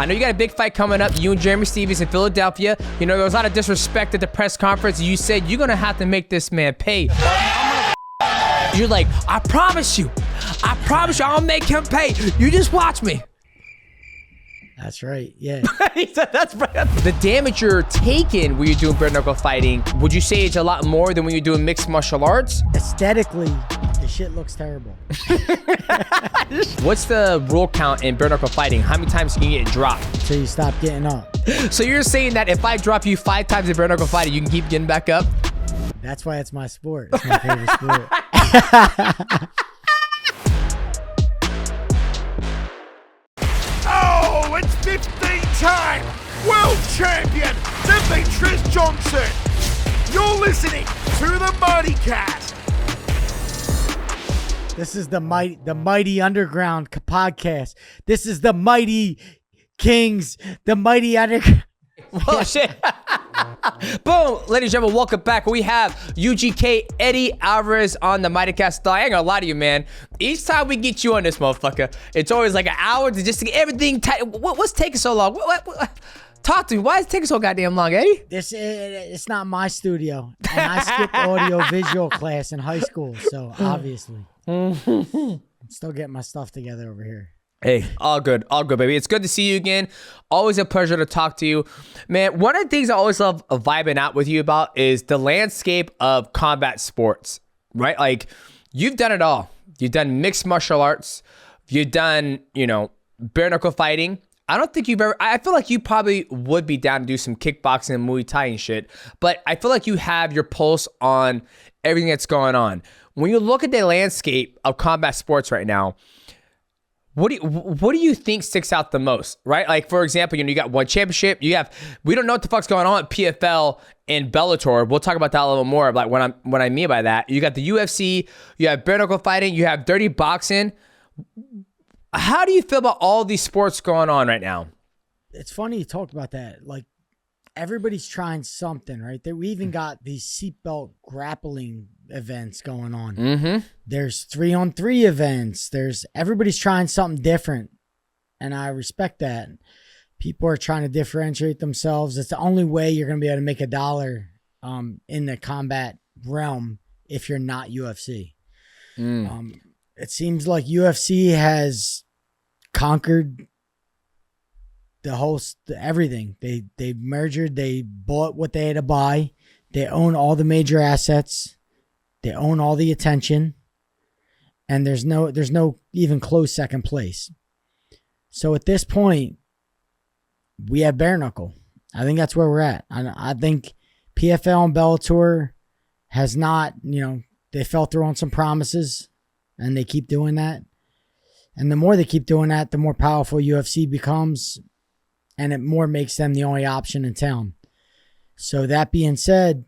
I know you got a big fight coming up, you and Jeremy Stephens in Philadelphia. You know, there was a lot of disrespect at the press conference. You said you're going to have to make this man pay. You're like, I promise you, I'll make him pay. You just watch me. That's right, yeah. He said that's right. The damage you're taking when you're doing bare knuckle fighting, would you say it's a lot more than when you're doing mixed martial arts? Aesthetically, the shit looks terrible. What's the rule count in bare knuckle fighting? How many times can you get dropped? Till you stop getting up. So you're saying that if I drop you 5 times in bare knuckle fighting, you can keep getting back up? That's why it's my sport. It's my favorite sport. Oh, it's 15-time world champion Demetrious Johnson. You're listening to the MightyCast. This is the mighty underground podcast. This is the Mighty Kings, the mighty underground. Oh shit. Boom, ladies and gentlemen, welcome back. We have UGK Eddie Alvarez on the MightyCast. I ain't gonna lie to you, man. Each time we get you on this motherfucker, it's always like an hour to just get everything tight. What's taking so long? What? Talk to me. Why is it taking so goddamn long, Eddie? It's not my studio, and I skipped audio visual class in high school, so obviously I'm still getting my stuff together over here. Hey, all good, baby. It's good to see you again. Always a pleasure to talk to you. Man, one of the things I always love vibing out with you about is the landscape of combat sports, right? Like, you've done it all. You've done mixed martial arts. You've done, bare knuckle fighting. I don't think you've ever, I feel like you probably would be down to do some kickboxing and Muay Thai and shit, but I feel like you have your pulse on everything that's going on. When you look at the landscape of combat sports right now, what do you think sticks out the most, right? Like, for example, you got one championship. We don't know what the fuck's going on at PFL and Bellator. We'll talk about that a little more about what I mean by that. You got the UFC, you have bare knuckle fighting, you have dirty boxing. How do you feel about all these sports going on right now? It's funny you talked about that. Like, everybody's trying something, right? We even got these seatbelt grappling events going on. Mm-hmm. There's 3-on-3 events. Everybody's trying something different, and I respect that. People are trying to differentiate themselves. It's the only way you're going to be able to make a dollar in the combat realm if you're not UFC. It seems like UFC has conquered everything. They merged, they bought what they had to buy. They own all the major assets. They own all the attention. And there's no even close second place. So at this point, we have bare knuckle. I think that's where we're at. I think PFL and Bellator has not, they fell through on some promises, and they keep doing that. And the more they keep doing that, the more powerful UFC becomes, and it more makes them the only option in town. So that being said,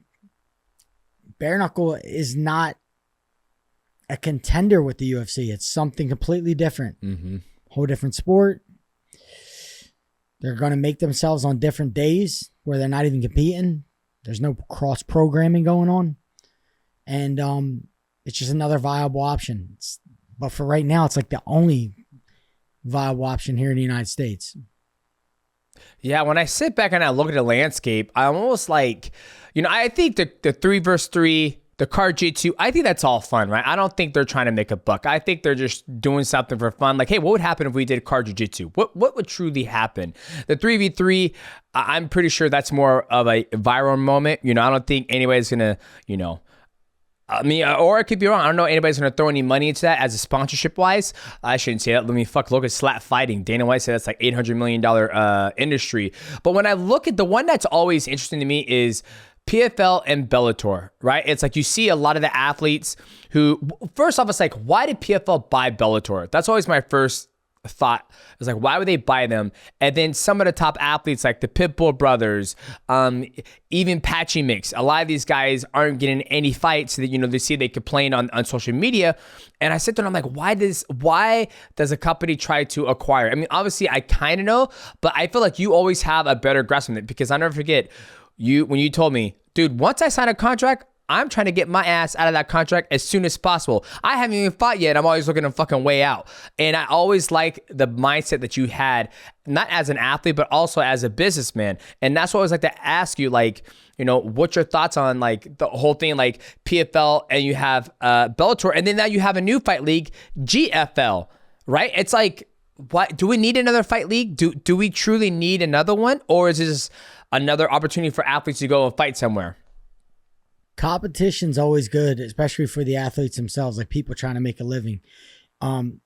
bare knuckle is not a contender with the UFC. It's something completely different. Mm-hmm. Whole different sport. They're going to make themselves on different days where they're not even competing. There's no cross-programming going on. And it's just another viable option. But for right now, it's like the only viable option here in the United States. Yeah, when I sit back and I look at the landscape, I'm almost like, I think the 3v3, the card G2, I think that's all fun, right? I don't think they're trying to make a buck. I think they're just doing something for fun. Like, hey, what would happen if we did card jiu-jitsu? What would truly happen? The 3v3, I'm pretty sure that's more of a viral moment. I don't think anybody's going to, or I could be wrong. I don't know anybody's going to throw any money into that as a sponsorship-wise. I shouldn't say that. Let me look at Slap Fighting. Dana White said that's like $800 million industry. But when I look at the one that's always interesting to me is PFL and Bellator, right? It's like you see a lot of the athletes who, first off, it's like, why did PFL buy Bellator? That's always my first thought. It's like, why would they buy them? And then some of the top athletes like the Pitbull brothers, even Patchy Mix, a lot of these guys aren't getting any fights. So that, they see they complain on social media. And I sit there and I'm like, why does a company try to acquire? I mean, obviously I kind of know, but I feel like you always have a better grasp on it, because I'll never forget when you told me, dude, once I sign a contract, I'm trying to get my ass out of that contract as soon as possible. I haven't even fought yet. I'm always looking to fucking way out. And I always like the mindset that you had, not as an athlete, but also as a businessman. And that's what I always like to ask you, like, you know, what's your thoughts on like the whole thing, like PFL, and you have Bellator, and then now you have a new fight league, GFL, right? It's like, what do we need another fight league? Do we truly need another one, or is this another opportunity for athletes to go and fight somewhere? Competition's always good, especially for the athletes themselves, like people trying to make a living. You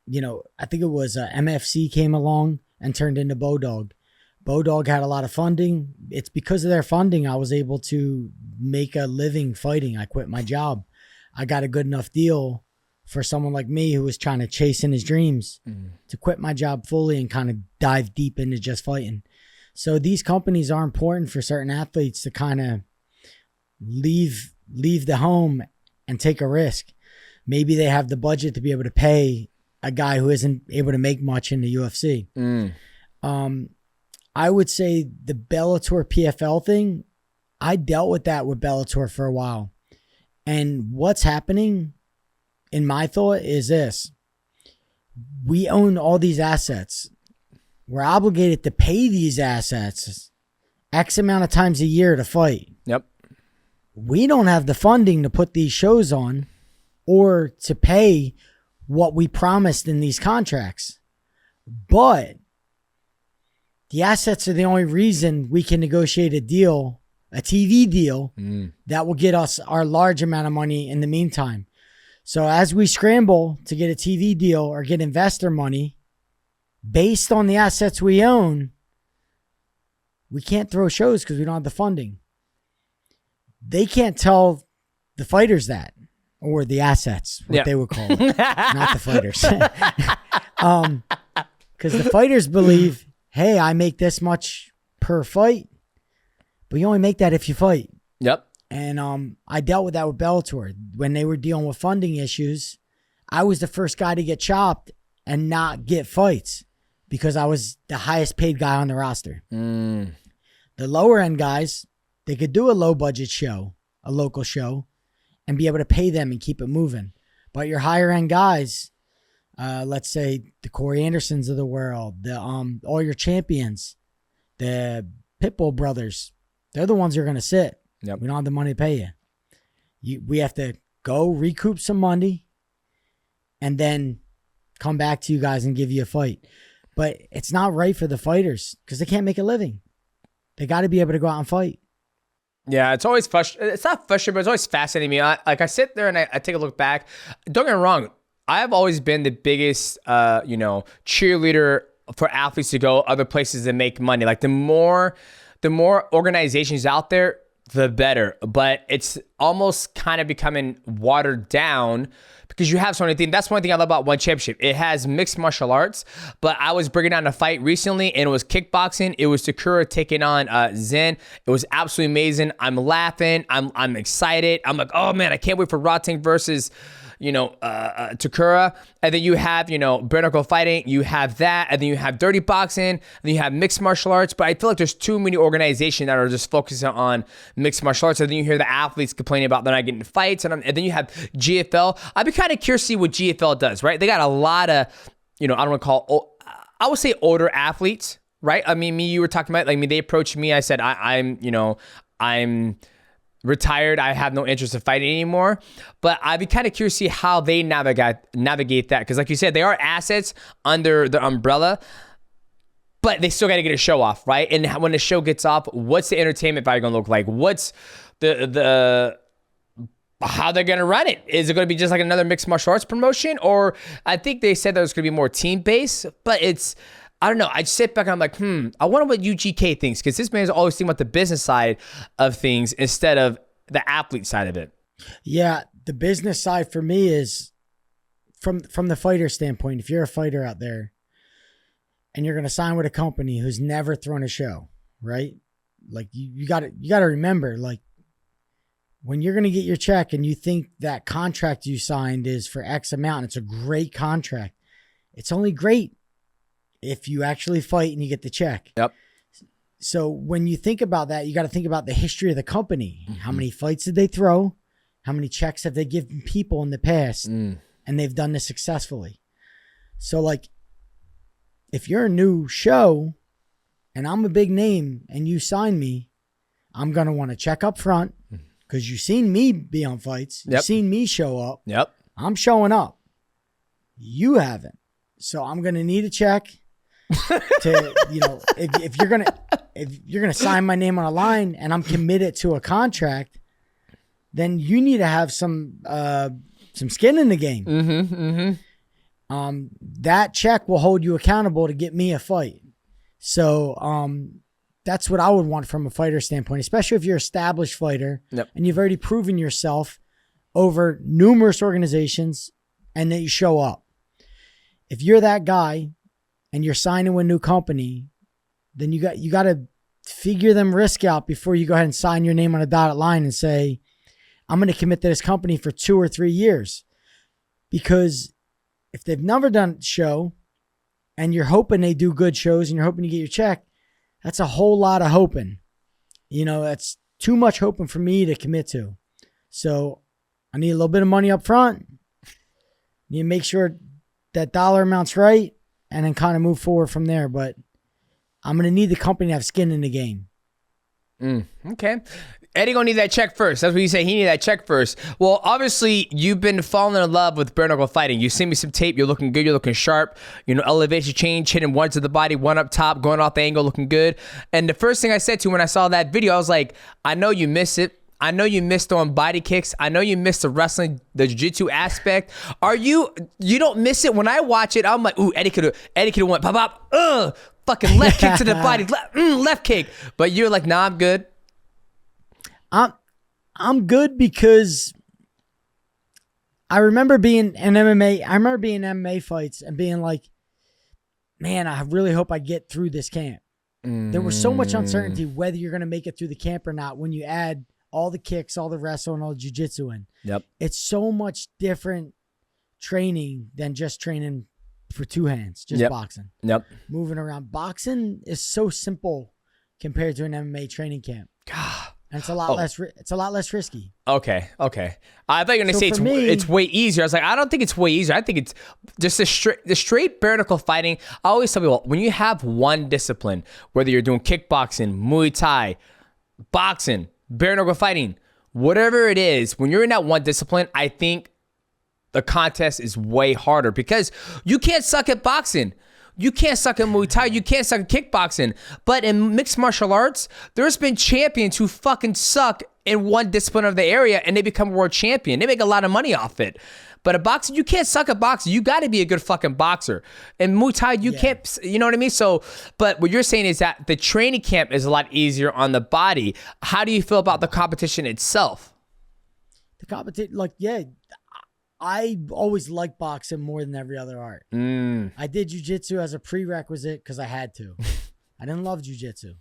know, I think it was MFC came along and turned into Bodog. Bodog had a lot of funding. It's because of their funding I was able to make a living fighting. I quit my job. I got a good enough deal for someone like me who was trying to chase in his dreams to quit my job fully and kind of dive deep into just fighting. So these companies are important for certain athletes to kind of leave the home and take a risk. Maybe they have the budget to be able to pay a guy who isn't able to make much in the UFC. I would say the Bellator PFL thing, I dealt with that with Bellator for a while. And what's happening, in my thought, is this. We own all these assets. We're obligated to pay these assets X amount of times a year to fight. Yep. We don't have the funding to put these shows on or to pay what we promised in these contracts. But the assets are the only reason we can negotiate a deal, a TV deal, that will get us our large amount of money in the meantime. So as we scramble to get a TV deal or get investor money based on the assets we own, we can't throw shows because we don't have the funding. They can't tell the fighters that, or the assets, what they would call it, not the fighters. Because the fighters believe, hey, I make this much per fight, but you only make that if you fight. Yep. And I dealt with that with Bellator. When they were dealing with funding issues, I was the first guy to get chopped and not get fights because I was the highest paid guy on the roster. The lower end guys, they could do a low budget show, a local show, and be able to pay them and keep it moving. But your higher end guys, let's say the Corey Andersons of the world, the all your champions, the Pitbull brothers, they're the ones who are going to sit. Yep. We don't have the money to pay you. We have to go recoup some money and then come back to you guys and give you a fight. But it's not right for the fighters because they can't make a living. They got to be able to go out and fight. Yeah, it's always frustrating. It's not frustrating, but it's always fascinating me. I sit there and I take a look back. Don't get me wrong. I've always been the biggest, cheerleader for athletes to go other places and make money. Like the more organizations out there, the better. But it's almost kind of becoming watered down because you have so many things. That's one thing I love about One Championship. It has mixed martial arts, but I was bringing down a fight recently and it was kickboxing. It was Takura taking on Zen. It was absolutely amazing. I'm laughing. I'm excited. I'm like, oh man, I can't wait for Rotting versus Takura. And then you have, bare knuckle fighting, you have that, and then you have dirty boxing, and then you have mixed martial arts. But I feel like there's too many organizations that are just focusing on mixed martial arts. And then you hear the athletes complaining about they're not getting fights. And then you have GFL. I'd be kind of curious to see what GFL does, right? They got a lot of, I don't want to call, I would say older athletes, right? I mean, you were talking about, they approached me. I said, I'm retired. I have no interest in fighting anymore. But I'd be kind of curious to see how they navigate that. Because like you said, they are assets under the umbrella, but they still got to get a show off, right? And when the show gets off, what's the entertainment value going to look like? What's the how they're going to run it? Is it going to be just like another mixed martial arts promotion? Or I think they said that it was going to be more team-based, but I don't know. I sit back and I'm like, I wonder what UGK thinks, because this man's always thinking about the business side of things instead of the athlete side of it. Yeah, the business side for me is from the fighter standpoint. If you're a fighter out there and you're going to sign with a company who's never thrown a show, right? Like you got to remember, like when you're going to get your check and you think that contract you signed is for X amount, it's a great contract. It's only great if you actually fight and you get the check. Yep. So when you think about that, you got to think about the history of the company. How many fights did they throw? How many checks have they given people in the past? And they've done this successfully. So like, if you're a new show and I'm a big name and you sign me, I'm going to want to check up front because you've seen me be on fights. You've seen me show up. Yep. I'm showing up. You haven't. So I'm going to need a check to, you know, if you're going to sign my name on a line and I'm committed to a contract, then you need to have some skin in the game. That check will hold you accountable to get me a fight. So that's what I would want from a fighter standpoint, especially if you're an established fighter and you've already proven yourself over numerous organizations and that you show up. If you're that guy and you're signing with a new company, then you got to figure them risk out before you go ahead and sign your name on a dotted line and say, I'm going to commit to this company for 2 or 3 years. Because if they've never done a show and you're hoping they do good shows and you're hoping you get your check, that's a whole lot of hoping. You know, that's too much hoping for me to commit to. So I need a little bit of money up front. Need to make sure that dollar amount's right and then kind of move forward from there. But I'm going to need the company to have skin in the game. Okay. Eddie gonna need that check first. That's what you say. He needed that check first. Well, obviously, you've been falling in love with bare knuckle fighting. You sent me some tape. You're looking good. You're looking sharp. You know, elevation change, hitting one to the body, one up top, going off the angle, looking good. And the first thing I said to you when I saw that video, I was like, I know you miss it. I know you missed on body kicks. I know you missed the wrestling, the jiu-jitsu aspect. You don't miss it? When I watch it, I'm like, ooh, Eddie could have went pop, pop, fucking left kick to the body, left kick. But you're like, nah, I'm good. I'm good because I remember being in MMA fights and being like, man, I really hope I get through this camp. There was so much uncertainty whether you're going to make it through the camp or not when you add all the kicks, all the wrestle, and all the jiu-jitsu in. Yep. It's so much different training than just training for two hands, just boxing. Yep. Moving around. Boxing is so simple compared to an MMA training camp. God. And it's a lot less. It's a lot less risky. Okay. I thought you were gonna say it's way easier. I was like, I don't think it's way easier. I think it's just the straight bare knuckle fighting. I always tell people when you have one discipline, whether you're doing kickboxing, Muay Thai, boxing, bare knuckle fighting, whatever it is, when you're in that one discipline, I think the contest is way harder because you can't suck at boxing. You can't suck at Muay Thai. You can't suck at kickboxing. But in mixed martial arts, there's been champions who fucking suck in one discipline of the area and they become world champion. They make a lot of money off it. But at boxing, you can't suck at boxing. You got to be a good fucking boxer. And Muay Thai, you can't, you know what I mean? So, but what you're saying is that the training camp is a lot easier on the body. How do you feel about the competition itself? The competition, I always liked boxing more than every other art. I did jiu-jitsu as a prerequisite because I had to. I didn't love jiu-jitsu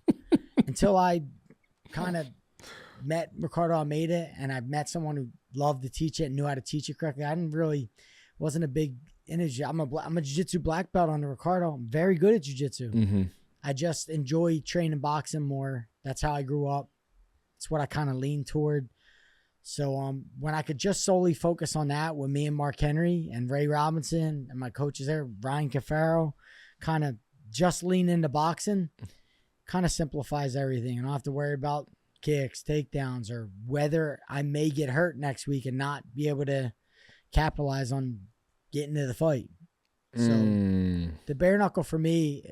until I kind of met Ricardo Almeida and I met someone who loved to teach it and knew how to teach it correctly. I wasn't a big energy. I'm a jiu-jitsu black belt under Ricardo. I'm very good at jiu-jitsu. I just enjoy training boxing more. That's how I grew up. It's what I kind of lean toward. So when I could just solely focus on that with me and Mark Henry and Ray Robinson and my coaches there, Brian Cafaro, kind of just lean into boxing, kind of simplifies everything. I don't have to worry about kicks, takedowns, or whether I may get hurt next week and not be able to capitalize on getting to the fight. So the bare knuckle for me,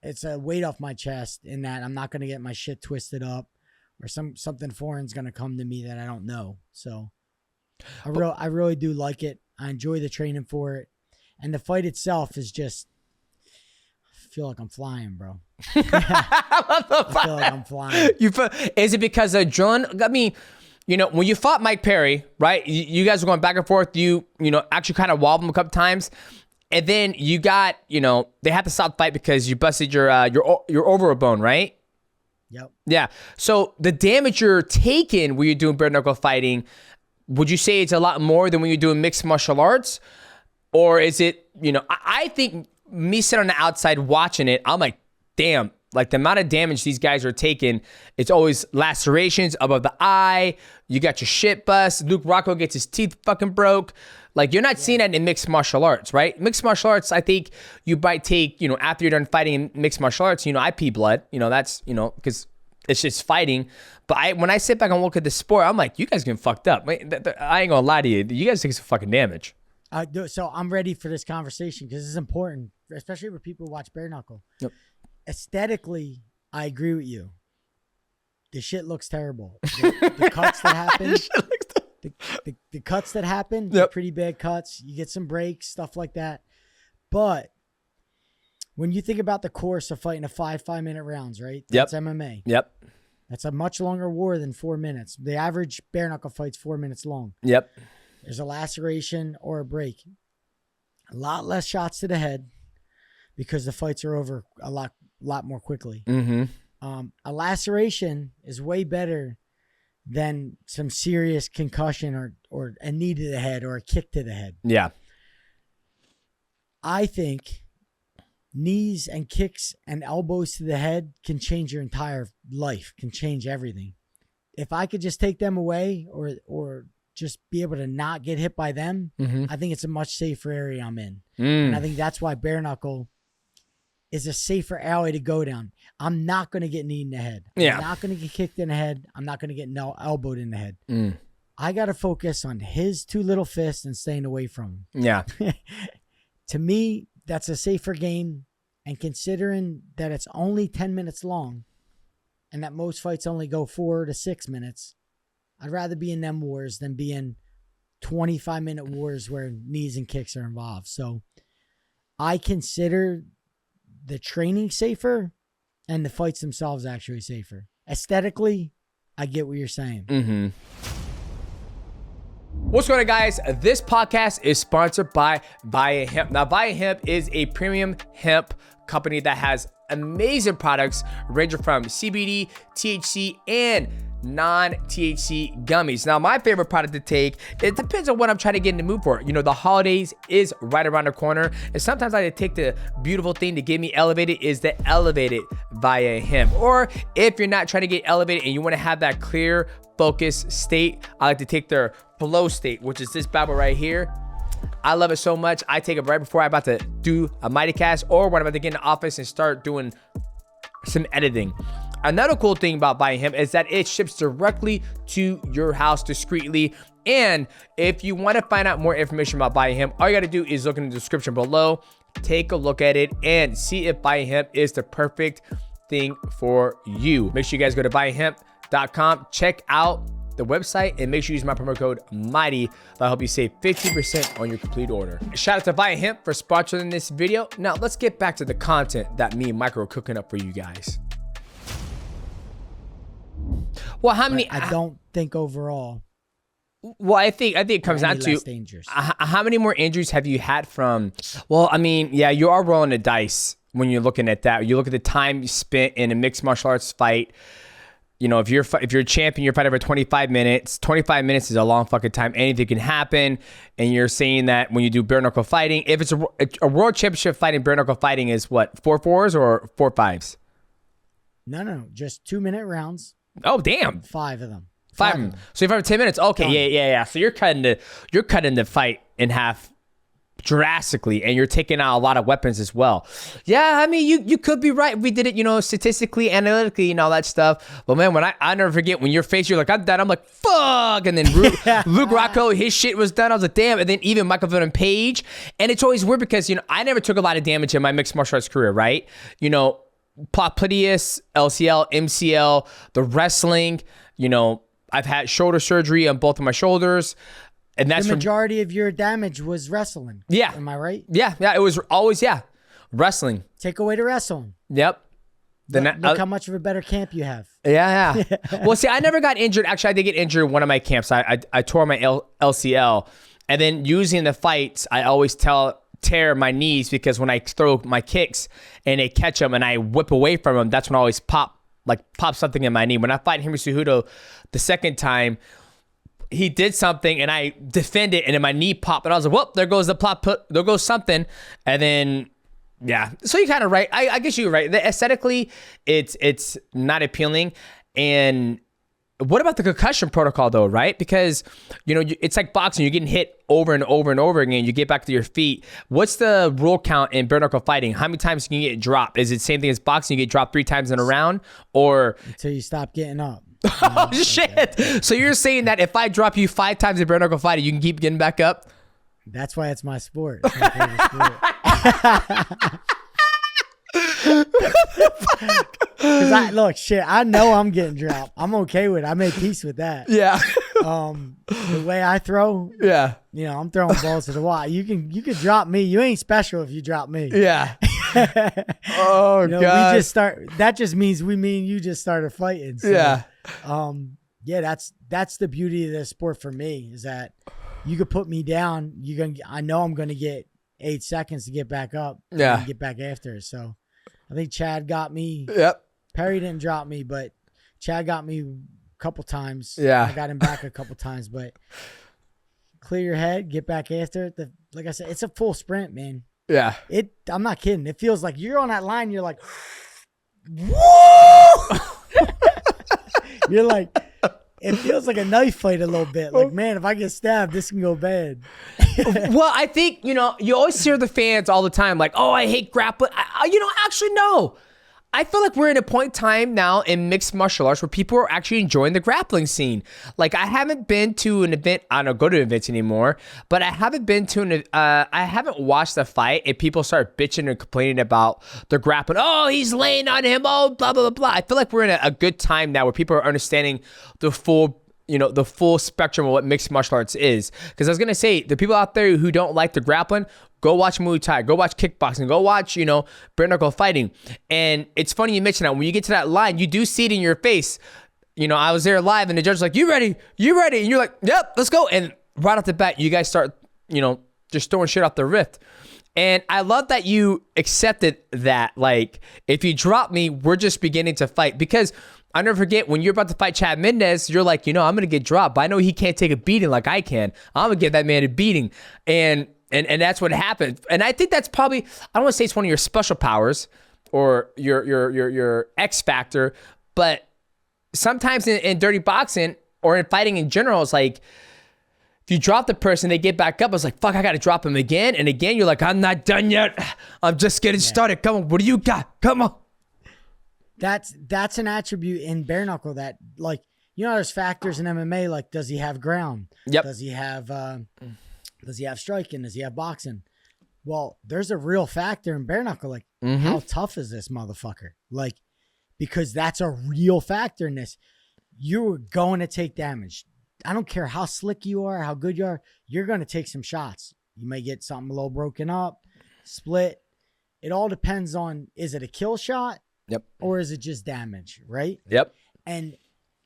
it's a weight off my chest in that I'm not going to get my shit twisted up. Or something foreign's gonna come to me that I don't know. So I really do like it. I enjoy the training for it, and the fight itself is just. I feel like I'm flying, bro. I feel like I'm flying. Is it because of adrenaline? I mean, you know, when you fought Mike Perry, right? You guys were going back and forth. You actually kind of wobbled him a couple times. And then you got, they had to stop the fight because you busted your over a bone, right? Yep. Yeah. So the damage you're taking when you're doing bare knuckle fighting, would you say it's a lot more than when you're doing mixed martial arts? Or is it, I think me sitting on the outside watching it, I'm like, damn, Like the amount of damage these guys are taking, it's always lacerations above the eye. You got your shit bust. Luke Rocco gets his teeth fucking broke. Like you're not seeing that in mixed martial arts, right? Mixed martial arts, I think you might take, after you're done fighting in mixed martial arts, I pee blood, that's, because it's just fighting. But when I sit back and look at the sport, I'm like, you guys getting fucked up. I ain't gonna lie to you. You guys take some fucking damage. So I'm ready for this conversation because it's important, especially for people who watch bare knuckle. Yep. Aesthetically, I agree with you. The shit looks terrible. The cuts that happen, the cuts that happen, they're pretty bad cuts. You get some breaks, stuff like that. But when you think about the course of fighting a 5-minute rounds, right? That's MMA. Yep. That's a much longer war than 4 minutes. The average bare knuckle fight's 4 minutes long. Yep. There's a laceration or a break. A lot less shots to the head because the fights are over a lot more quickly. Mm-hmm. A laceration is way better than some serious concussion or a knee to the head or a kick to the head. Yeah. I think knees and kicks and elbows to the head can change your entire life, can change everything. If I could just take them away or just be able to not get hit by them, I think it's a much safer area I'm in. And I think that's why bare knuckle is a safer alley to go down. I'm not going to get kneed in the head. I'm not going to get kicked in the head. I'm not going to get elbowed in the head. I got to focus on his two little fists and staying away from him. Yeah. To me, that's a safer game. And considering that it's only 10 minutes long and that most fights only go 4 to 6 minutes, I'd rather be in them wars than be in 25-minute wars where knees and kicks are involved. So I consider the training safer and the fights themselves actually safer. Aesthetically, I get what you're saying. What's going on, guys? This podcast is sponsored by VIIA Hemp. Now, VIIA Hemp is a premium hemp company that has amazing products ranging from CBD, THC, and non-THC gummies. Now, my favorite product to take, it depends on what I'm trying to get in the mood for. The holidays is right around the corner, and sometimes I take the beautiful thing to get me elevated is the elevated VIIA Hemp. Or if you're not trying to get elevated and you want to have that clear focus state, I like to take their flow state, which is this Bible right here. I love it so much. I take it right before I'm about to do a MightyCast or when I'm about to get in the office and start doing some editing. Another cool thing about VIIA Hemp is that it ships directly to your house discreetly. And if you want to find out more information about VIIA Hemp, all you got to do is look in the description below, take a look at it, and see if VIIA Hemp is the perfect thing for you. Make sure you guys go to VIIAHemp.com, check out the website, and make sure you use my promo code MIGHTY. That'll help you save 15% on your complete order. Shout out to VIIA Hemp for sponsoring this video. Now, let's get back to the content that me and Mike are cooking up for you guys. Well, how many? I don't think overall. Well, I think it comes down to dangerous. How many more injuries have you had from? Well, I mean, yeah, you are rolling the dice when you're looking at that. You look at the time you spent in a mixed martial arts fight. If you're a champion, you're fighting for 25 minutes. 25 minutes is a long fucking time. Anything can happen. And you're saying that when you do bare knuckle fighting, if it's a world championship fighting, bare knuckle fighting is what, 4 4s or 4 5s? No, just 2-minute rounds. Oh, damn. 5 of them. 5 of them. So if I'm 10 minutes, okay, yeah. So you're cutting the fight in half drastically, and you're taking out a lot of weapons as well. Yeah, I mean, you could be right. We did it, statistically, analytically, and all that stuff. But man, when I never forget when your face, you're like, I'm done. I'm like, fuck. And then Luke Rocco, his shit was done. I was like, damn. And then even Michael Villain Page. And it's always weird because I never took a lot of damage in my mixed martial arts career, right? Popliteus, LCL, MCL, the wrestling, I've had shoulder surgery on both of my shoulders. And that's the majority of your damage was wrestling. Yeah. Am I right? Yeah. It was always, wrestling. Take away the wrestling. Yep. Look how much of a better camp you have. Yeah. Well, see, I never got injured. Actually, I did get injured in one of my camps. I tore my LCL. And then using the fights, I always tear my knees because when I throw my kicks and they catch them and I whip away from them, that's when I always pop something in my knee. When I fight Henry Cejudo the second time, he did something and I defended and then my knee popped and I was like, whoop, there goes the plot, there goes something. And then Yeah. So you're kind of right. I guess you're right. Aesthetically, it's not appealing. And what about the concussion protocol though, right? Because, it's like boxing. You're getting hit over and over and over again. You get back to your feet. What's the rule count in bare knuckle fighting? How many times can you get dropped? Is it the same thing as boxing? You get dropped 3 times in a round, or until you stop getting up. Oh, shit. So you're saying that if I drop you 5 times in bare knuckle fighting, you can keep getting back up? That's why it's my sport. It's my favorite sport. Look, I know I'm getting dropped. I'm okay with it. I made peace with that. Yeah. The way I throw, yeah. I'm throwing balls to the wall. You can drop me. You ain't special if you drop me. Yeah. Oh, God. We just start. That just means me and you just started fighting. So, yeah. That's the beauty of this sport for me, is that you could put me down. I know I'm gonna get 8 seconds to get back up. Yeah. And get back after. So I think Chad got me. Yep. Perry didn't drop me, but Chad got me a couple times. Yeah. I got him back a couple times, but clear your head, get back after it. Like I said, it's a full sprint, man. Yeah. I'm not kidding. It feels like you're on that line. You're like, whoa! You're like, it feels like a knife fight a little bit. Like, man, if I get stabbed, this can go bad. Well, I think, you always hear the fans all the time like, oh, I hate grappling. Actually, no. I feel like we're in a point in time now in mixed martial arts where people are actually enjoying the grappling scene. Like, I haven't been to an event. I don't go to events anymore, but I haven't been to I haven't watched a fight and people start bitching and complaining about the grappling. Oh, he's laying on him. Oh, blah, blah, blah, blah. I feel like we're in a good time now where people are understanding the full spectrum of what mixed martial arts is. Because I was going to say, the people out there who don't like the grappling, go watch Muay Thai, go watch kickboxing, go watch, bare knuckle fighting. And it's funny you mention that. When you get to that line, you do see it in your face. I was there live and the judge was like, you ready? You ready? And you're like, yep, let's go. And right off the bat, you guys start, just throwing shit off the rift. And I love that you accepted that. Like, if you drop me, we're just beginning to fight. Because I'll never forget when you're about to fight Chad Mendez, you're like, I'm going to get dropped, but I know he can't take a beating like I can. I'm going to give that man a beating. And that's what happened. And I think that's probably, I don't want to say it's one of your special powers or your X factor, but sometimes in dirty boxing or in fighting in general, it's like, if you drop the person, they get back up. It's like, fuck, I got to drop him again. And again, you're like, I'm not done yet. I'm just getting started. Come on. What do you got? Come on. That's an attribute in bare knuckle that, like, there's factors in MMA, like, does he have ground? Yep. Does he have striking? Does he have boxing? Well, there's a real factor in bare knuckle, like, how tough is this motherfucker? Like, because that's a real factor in this. You're going to take damage. I don't care how slick you are, how good you are, you're going to take some shots. You may get something a little broken up, split. It all depends on, is it a kill shot? Yep. Or is it just damage, right? Yep. And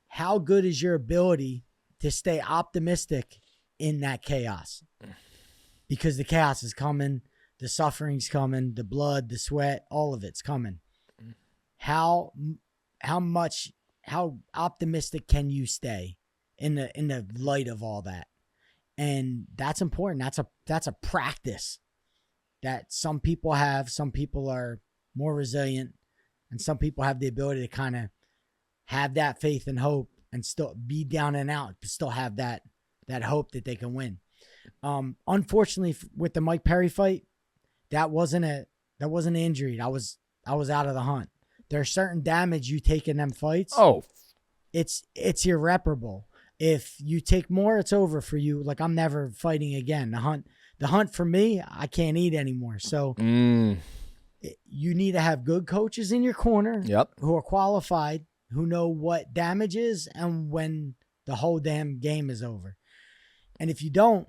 how good is your ability to stay optimistic in that chaos? Because the chaos is coming, the suffering's coming, the blood, the sweat, all of it's coming. How optimistic can you stay in the light of all that? And that's important. That's a practice that some people have. Some people are more resilient, and some people have the ability to kind of have that faith and hope and still be down and out, but still have that hope that they can win. Unfortunately, with the Mike Perry fight, that wasn't an injury. I was out of the hunt. There's certain damage you take in them fights. Oh, it's irreparable. If you take more, it's over for you. Like, I'm never fighting again. The hunt for me, I can't eat anymore. So you need to have good coaches in your corner. Yep. Who are qualified, who know what damage is and when the whole damn game is over. And if you don't,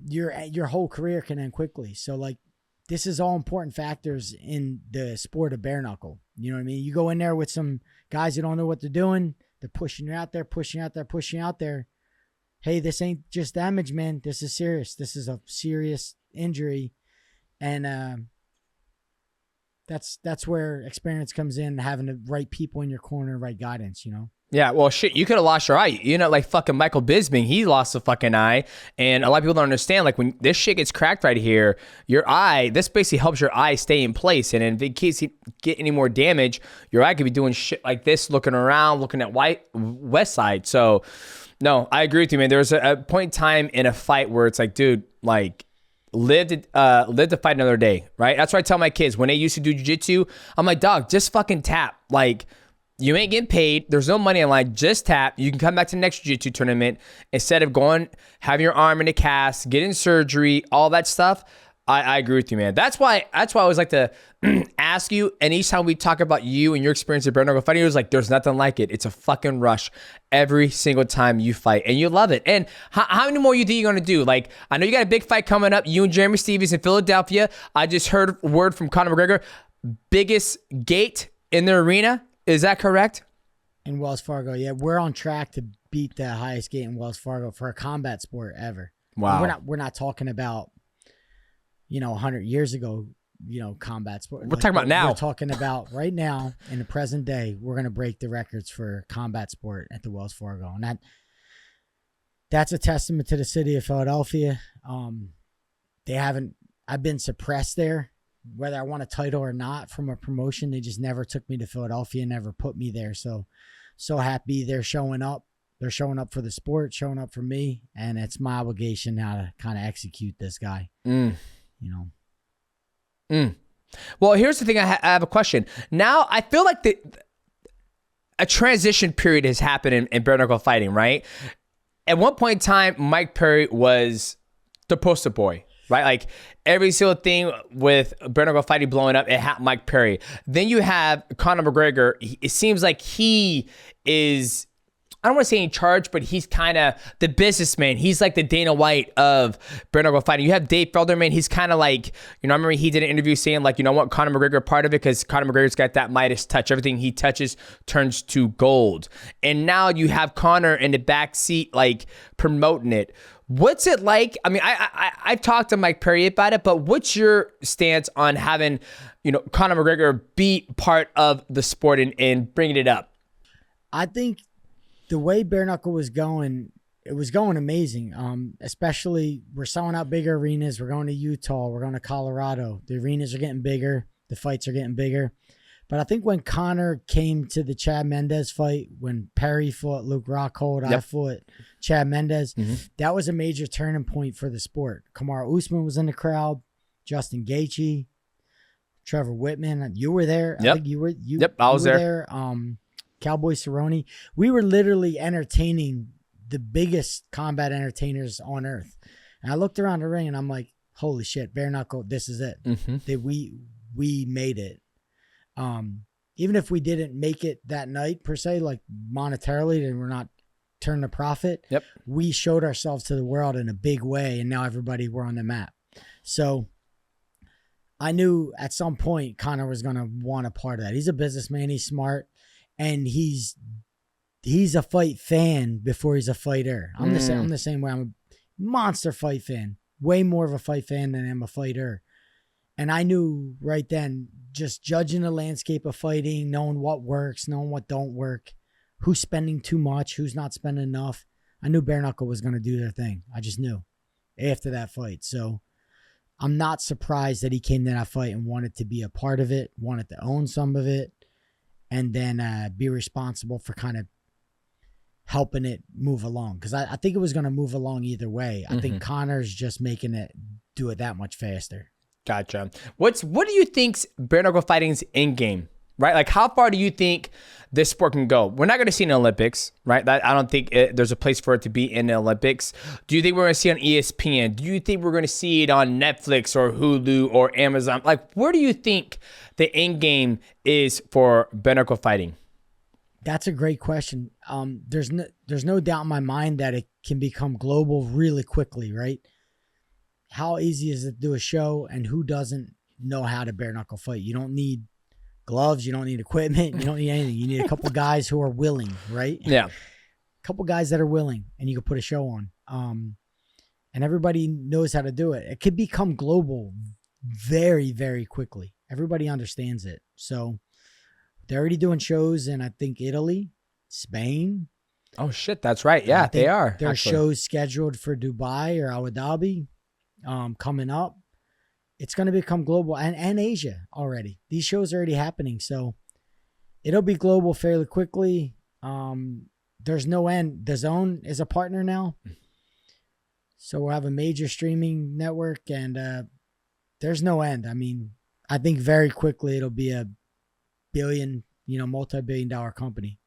your whole career can end quickly. So, like, this is all important factors in the sport of bare knuckle. You know what I mean? You go in there with some guys that don't know what they're doing. They're pushing you out there, pushing you out there. Hey, this ain't just damage, man. This is serious. This is a serious injury. And that's where experience comes in, having the right people in your corner, right guidance, Yeah, well, shit, you could have lost your eye. You know, like fucking Michael Bisping, he lost a fucking eye. And a lot of people don't understand, like, when this shit gets cracked right here, your eye, this basically helps your eye stay in place. And in case you get any more damage, your eye could be doing shit like this, looking around, looking at West Side. So, no, I agree with you, man. There was a point in time in a fight where it's like, dude, like, live to fight another day, right? That's what I tell my kids when they used to do jiu-jitsu. I'm like, dog, just fucking tap. Like, you ain't getting paid. There's no money on line. Just tap. You can come back to the next jiu-jitsu tournament instead of going, having your arm in a cast, getting surgery, all that stuff. I agree with you, man. That's why I always like to ask you. And each time we talk about you and your experience at bare knuckle fighting, it was like, there's nothing like it. It's a fucking rush every single time you fight, and you love it. And how many more you think you're gonna do? Like, I know you got a big fight coming up. You and Jeremy Stephens in Philadelphia. I just heard word from Conor McGregor, biggest gate in the arena. Is that correct? In Wells Fargo, yeah, we're on track to beat the highest gate in Wells Fargo for a combat sport ever. Wow. And we're not talking about, 100 years ago, combat sport. We're talking about now. We're talking about right now in the present day. We're gonna break the records for combat sport at the Wells Fargo, and that's a testament to the city of Philadelphia. I've been suppressed there. Whether I want a title or not from a promotion, they just never took me to Philadelphia, never put me there. So happy they're showing up. They're showing up for the sport, showing up for me, and it's my obligation now to kind of execute this guy. Well, here's the thing. I have a question. Now, I feel like a transition period has happened in bare knuckle fighting, right? At one point in time, Mike Perry was the poster boy. Right, like every single thing with bare knuckle fighting blowing up, it had Mike Perry. Then you have Conor McGregor. It seems like he is, I don't want to say in charge, but he's kind of the businessman. He's like the Dana White of bare knuckle fighting. You have Dave Felderman. He's kind of like, I remember he did an interview saying like, what, Conor McGregor part of it, because Conor McGregor's got that Midas touch. Everything he touches turns to gold. And now you have Conor in the back seat, like promoting it. What's it like? I mean, I've talked to Mike Perry about it, but what's your stance on having, Conor McGregor be part of the sport and bringing it up? I think the way bare knuckle was going, it was going amazing. Especially we're selling out bigger arenas. We're going to Utah. We're going to Colorado. The arenas are getting bigger. The fights are getting bigger. But I think when Conor came to the Chad Mendes fight, when Perry fought Luke Rockhold, I fought Chad Mendes, that was a major turning point for the sport. Kamaru Usman was in the crowd, Justin Gaethje, Trevor Whitman. You were there. Yep. I think you were. I was there. Cowboy Cerrone. We were literally entertaining the biggest combat entertainers on earth. And I looked around the ring and I'm like, holy shit, bare knuckle, this is it. We made it. Even if we didn't make it that night per se, like monetarily, and we're not turning a profit, we showed ourselves to the world in a big way, and now we're on the map. So I knew at some point Conor was going to want a part of that. He's a businessman, he's smart, and he's a fight fan before he's a fighter. I'm the same way. I'm a monster fight fan, way more of a fight fan than I'm a fighter. And I knew right then, just judging the landscape of fighting, knowing what works, knowing what don't work, who's spending too much, who's not spending enough. I knew bare knuckle was going to do their thing. I just knew after that fight. So I'm not surprised that he came to that fight and wanted to be a part of it, wanted to own some of it, and then be responsible for kind of helping it move along. Because I think it was going to move along either way. I think Conor's just making it do it that much faster. Gotcha. What do you think's bare knuckle fighting's end game? Right? Like, how far do you think this sport can go? We're not going to see in the Olympics, right? I don't think there's a place for it to be in the Olympics. Do you think we're going to see it on ESPN? Do you think we're going to see it on Netflix or Hulu or Amazon? Like, where do you think the end game is for bare knuckle fighting? That's a great question. There's no doubt in my mind that it can become global really quickly, right? How easy is it to do a show, and who doesn't know how to bare knuckle fight? You don't need gloves. You don't need equipment. You don't need anything. You need a couple guys who are willing, right? Yeah. A couple guys that are willing, and you can put a show on. And everybody knows how to do it. It could become global very, very quickly. Everybody understands it. So they're already doing shows in, I think, Italy, Spain. Oh shit, that's right. Yeah, they are. There are actually shows scheduled for Dubai or Abu Dhabi coming up. It's going to become global, and Asia already. These shows are already happening, so it'll be global fairly quickly. There's no end. DAZN is a partner now, so we'll have a major streaming network, and there's no end. I mean, I think very quickly it'll be a billion, multi-billion-dollar company.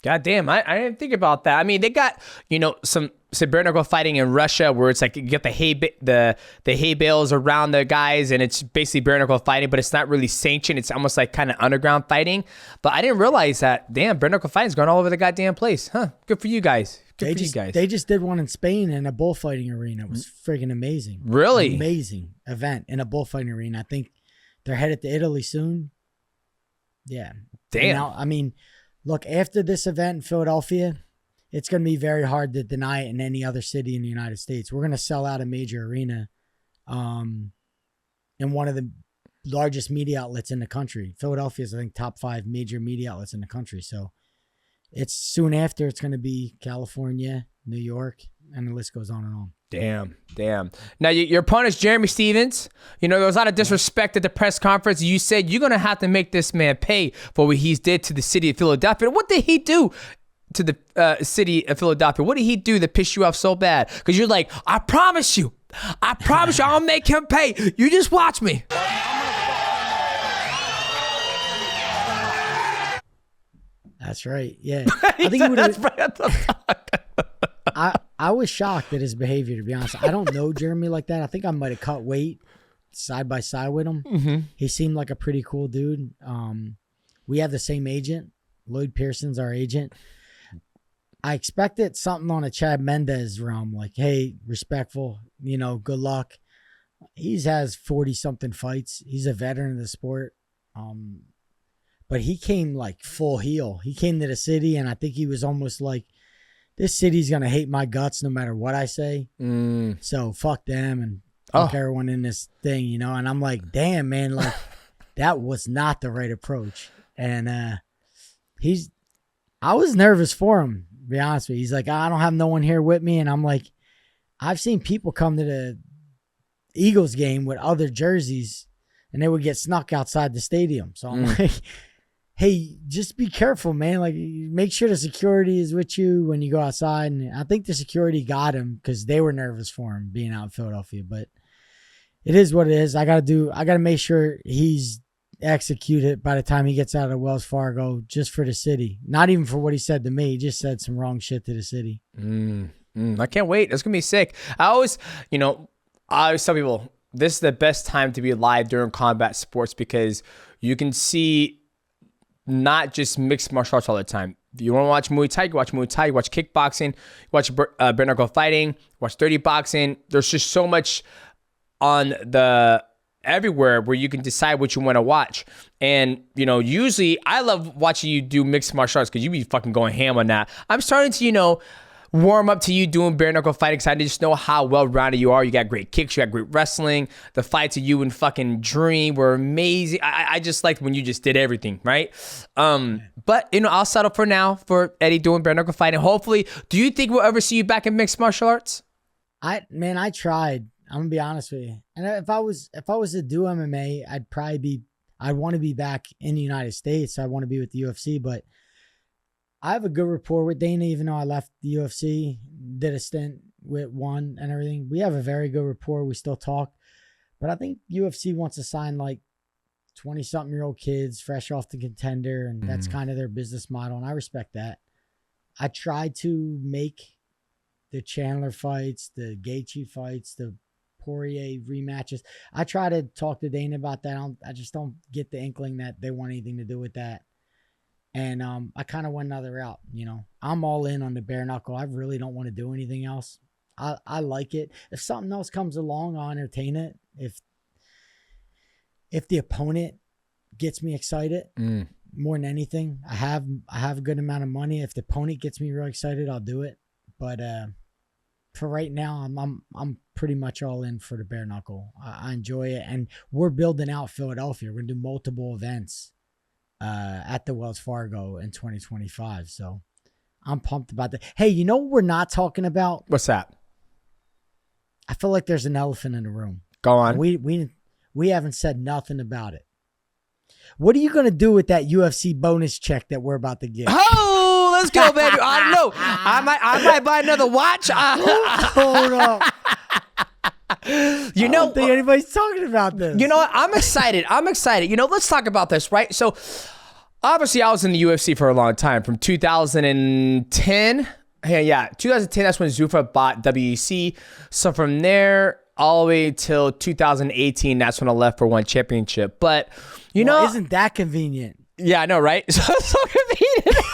God damn, I didn't think about that. I mean, they got, some bare knuckle fighting in Russia where it's like you get the hay bales around the guys and it's basically bare knuckle fighting, but it's not really sanctioned. It's almost like kind of underground fighting. But I didn't realize that, damn, bare knuckle fighting's going all over the goddamn place. Huh, good for you guys. Good for you guys. They just did one in Spain in a bullfighting arena. It was friggin' amazing. Really? Amazing event in a bullfighting arena. I think they're headed to Italy soon. Yeah. Damn. Now, I mean, look, after this event in Philadelphia, it's going to be very hard to deny it in any other city in the United States. We're going to sell out a major arena in one of the largest media outlets in the country. Philadelphia is, I think, top 5 major media outlets in the country. So it's soon after, it's going to be California, New York, and the list goes on and on. Damn. Now, your opponent's Jeremy Stephens. There was a lot of disrespect at the press conference. You said you're going to have to make this man pay for what he did to the city of Philadelphia. What did he do to the city of Philadelphia? What did he do that pissed you off so bad? Because you're like, I promise you, I'll make him pay. You just watch me. That's right. Yeah. I think he would have. I was shocked at his behavior, to be honest. I don't know Jeremy like that. I think I might have cut weight side by side with him. Mm-hmm. He seemed like a pretty cool dude. We have the same agent. Lloyd Pearson's our agent. I expected something on a Chad Mendez realm, like, hey, respectful, good luck. He has 40-something fights. He's a veteran of the sport. But he came like full heel. He came to the city, and I think he was almost like, this city's going to hate my guts no matter what I say. So fuck them and fuck everyone in this thing, And I'm like, damn, man, like that was not the right approach. And I was nervous for him, to be honest with you. He's like, I don't have no one here with me. And I'm like, I've seen people come to the Eagles game with other jerseys and they would get snuck outside the stadium. So I'm like, hey, just be careful, man. Like, make sure the security is with you when you go outside. And I think the security got him because they were nervous for him being out in Philadelphia. But it is what it is. I got to make sure he's executed by the time he gets out of Wells Fargo, just for the city. Not even for what he said to me. He just said some wrong shit to the city. I can't wait. It's going to be sick. I always tell people, this is the best time to be live during combat sports because you can see not just mixed martial arts all the time. If you want to watch Muay Thai, you watch Muay Thai, you watch kickboxing, you watch bare knuckle fighting, watch dirty boxing. There's just so much on the everywhere where you can decide what you want to watch. And, usually I love watching you do mixed martial arts because you be fucking going ham on that. I'm starting to, warm up to you doing bare knuckle fighting because I just know how well-rounded you are. You got great kicks, you got great wrestling. The fights of you and fucking Dream were amazing. I just liked when you just did everything, right? But, I'll settle for now for Eddie doing bare knuckle fighting. Hopefully, do you think we'll ever see you back in mixed martial arts? I tried. I'm gonna be honest with you. And if I was to do MMA, I'd want to be back in the United States. I want to be with the UFC, but I have a good rapport with Dana, even though I left the UFC, did a stint with one and everything. We have a very good rapport. We still talk. But I think UFC wants to sign like 20-something-year-old kids fresh off the Contender, and that's kind of their business model, and I respect that. I tried to make the Chandler fights, the Gaethje fights, the Poirier rematches. I try to talk to Dana about that. I just don't get the inkling that they want anything to do with that. And I kind of went another route, I'm all in on the bare knuckle. I really don't want to do anything else. I like it. If something else comes along, I'll entertain it. If the opponent gets me excited more than anything, I have a good amount of money. If the opponent gets me really excited, I'll do it. But for right now, I'm pretty much all in for the bare knuckle. I enjoy it, and we're building out Philadelphia. We're gonna do multiple events at the Wells Fargo in 2025. So I'm pumped about that. Hey, you know what we're not talking about? What's that? I feel like there's an elephant in the room. Go on. We haven't said nothing about it. What are you going to do with that UFC bonus check that we're about to get? Oh, let's go, baby. I don't know. I might buy another watch. Hold on. I don't think anybody's talking about this. You know what? I'm excited. You know, let's talk about this, right? So, obviously, I was in the UFC for a long time, from 2010. Yeah, 2010, that's when Zuffa bought WEC. So, from there all the way till 2018, that's when I left for one championship. But, you know. Isn't that convenient? Yeah, I know, right? So convenient.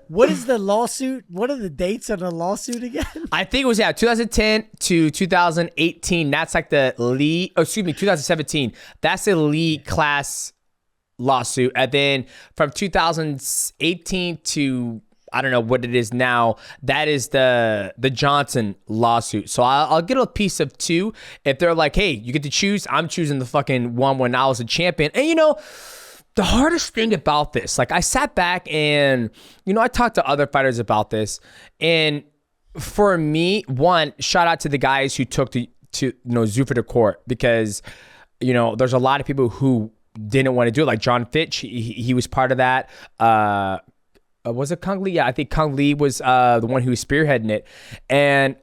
What is the lawsuit? What are the dates on the lawsuit again? I think it was 2010 to 2018. That's like the lead. 2017. That's the lead class lawsuit, and then from 2018 to I don't know what it is now. That is the Johnson lawsuit. So I'll get a piece of two. If they're like, hey, you get to choose, I'm choosing the fucking one when I was a champion. And you know. The hardest thing about this, like I sat back and, you know, I talked to other fighters about this. And for me, one, shout out to the guys who took Zuffa to court, because, you know, there's a lot of people who didn't want to do it. Like John Fitch, he was part of that. Was it Kung Lee? Yeah, I think Kung Lee was the one who was spearheading it. And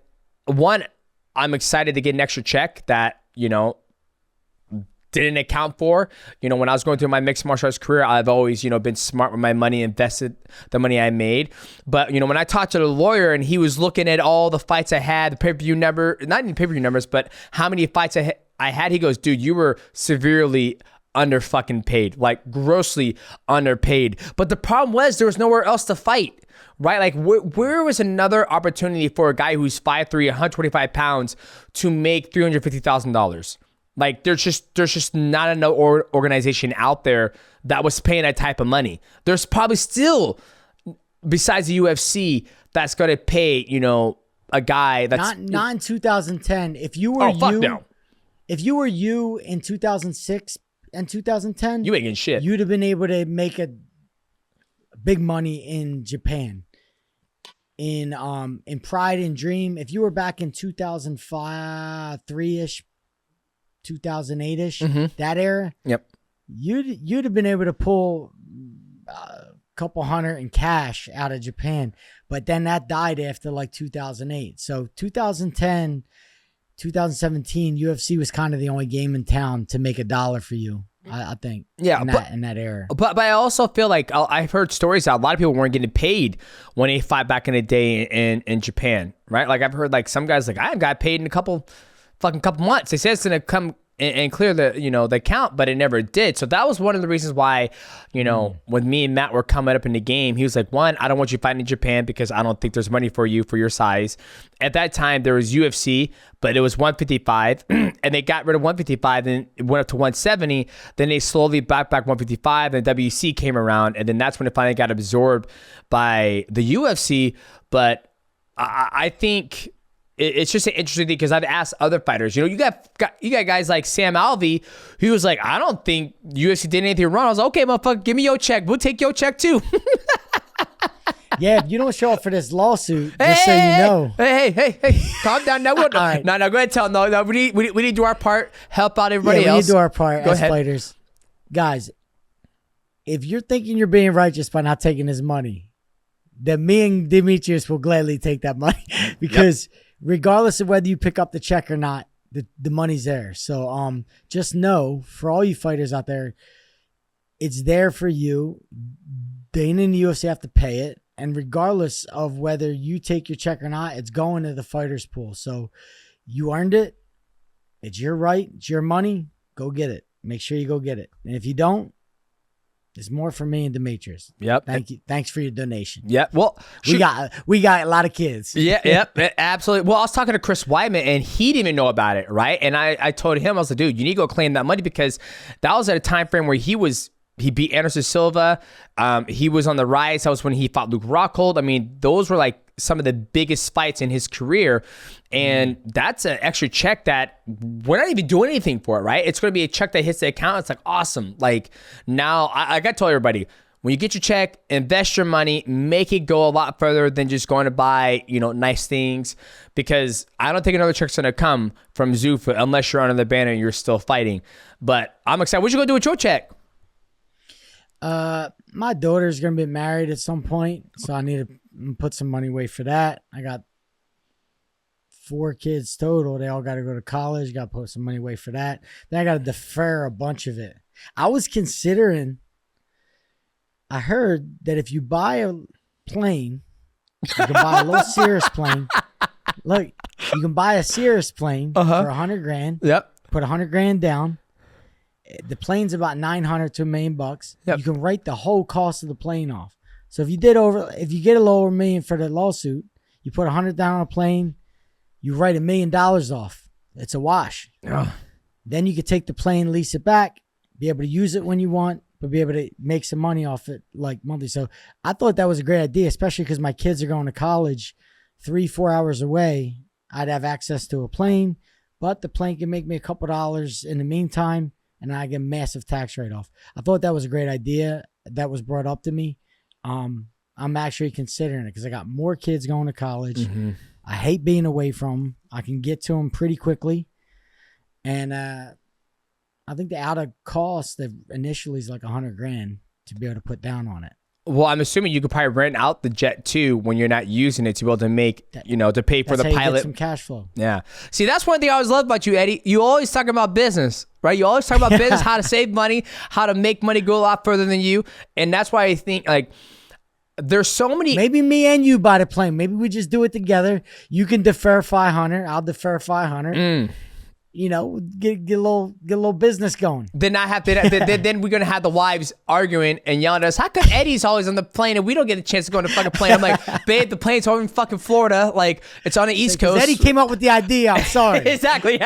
one, I'm excited to get an extra check that, you know, didn't account for. You know, when I was going through my mixed martial arts career, I've always, you know, been smart with my money, invested the money I made. But, you know, when I talked to the lawyer and he was looking at all the fights I had, the pay-per-view number, not even pay-per-view numbers, but how many fights I had, he goes, dude, you were severely under fucking paid, like grossly underpaid. But the problem was there was nowhere else to fight. Right? Like, where was another opportunity for a guy who's 5'3", 125 pounds to make $350,000? Like, there's just not enough organization out there that was paying that type of money. There's probably still, besides the UFC, that's going to pay, you know, a guy that's not in 2010. If you were if you were you in 2006 and 2010, you ain't getting shit. You'd have been able to make a big money in Japan. In Pride and Dream, if you were back in 2005, 3-ish, 2008-ish, that era, yep, you'd have been able to pull a couple hundred in cash out of Japan. But then that died after like 2008. So 2010, 2017, UFC was kind of the only game in town to make $1 for you. I think, yeah, in that era. But I also feel like I've heard stories that a lot of people weren't getting paid when they fought back in the day in Japan, right? Like I've heard like some guys like, I haven't got paid in a couple months. They said it's gonna come and clear the, you know, the account, but it never did. So that was one of the reasons why, you know, when me and Matt were coming up in the game, he was like, one, I don't want you fighting in Japan because I don't think there's money for you for your size. At that time, there was UFC, but it was 155, and they got rid of 155, and it went up to 170. Then they slowly back 155, and WC came around, and then that's when it finally got absorbed by the UFC. But I think it's just an interesting thing because I've asked other fighters. You know, you got guys like Sam Alvey, who was like, I don't think UFC did anything wrong. I was like, okay, motherfucker, give me your check. We'll take your check too. Yeah, you don't show up for this lawsuit, just so you know. Hey, calm down. No, all right. No, go ahead, tell them. No, we need to do our part, help out everybody else. We need to do our part Go as ahead. fighters. Guys, if you're thinking you're being righteous by not taking his money, then me and Demetrious will gladly take that money because regardless of whether you pick up the check or not, the money's there. So just know, for all you fighters out there, it's there for you. Dana and the UFC have to pay it. And regardless of whether you take your check or not, it's going to the fighter's pool. So you earned it. It's your right. It's your money. Go get it. Make sure you go get it. And if you don't, there's more for me and Demetrious. Yep. Thank you. Thanks for your donation. Yeah. Well, we got a lot of kids. Yeah. Yep. Absolutely. Well, I was talking to Chris Weidman and he didn't even know about it. Right. And I told him, I was like, dude, you need to go claim that money because that was at a time frame where he was He beat Anderson Silva. He was on the rise. That was when he fought Luke Rockhold. I mean, those were like some of the biggest fights in his career. And that's an extra check that we're not even doing anything for it, right? It's going to be a check that hits the account. It's like, awesome. Like, now, I got to tell everybody, when you get your check, invest your money, make it go a lot further than just going to buy, nice things. Because I don't think another check's going to come from Zuffa unless you're under the banner and you're still fighting. But I'm excited. What you going to do with your check? My daughter's gonna be married at some point, so I need to put some money away for that. I got 4 kids total. They all got to go to college. Got to put some money away for that. Then I got to defer a bunch of it. I was considering. I heard that if you buy a plane, you can buy a little Cirrus plane. Look, you can buy a Cirrus plane for $100,000. Yep. Put $100,000 down. The plane's about $900 to $1 million. Yep. You can write the whole cost of the plane off. So if you get a little over $1 million for the lawsuit, you put $100 down on a plane, you write $1 million off. It's a wash. Yeah. Then you could take the plane, lease it back, be able to use it when you want, but be able to make some money off it like monthly. So I thought that was a great idea, especially because my kids are going to college 3-4 hours away. I'd have access to a plane, but the plane can make me a couple dollars in the meantime, and I get a massive tax write-off. I thought that was a great idea. That was brought up to me. I'm actually considering it because I got more kids going to college. Mm-hmm. I hate being away from them. I can get to them pretty quickly. And I think the out of cost that initially is like $100,000 to be able to put down on it. Well, I'm assuming you could probably rent out the jet too when you're not using it to be able to make, to pay for the how you pilot. get some cash flow. Yeah. See, that's one thing I always love about you, Eddie. You always talk about business, right? You always talk about business, how to save money, how to make money go a lot further than you. And that's why I think like there's so many. Maybe me and you buy the plane. Maybe we just do it together. You can defer $500. I'll defer $500. Get a little business going. Then I have to. then we're gonna have the wives arguing and yelling at us. How come Eddie's always on the plane and we don't get a chance to go on the fucking plane? I'm like, babe, the plane's over in fucking Florida. Like it's on the East Coast. Eddie came up with the idea. I'm sorry. Exactly.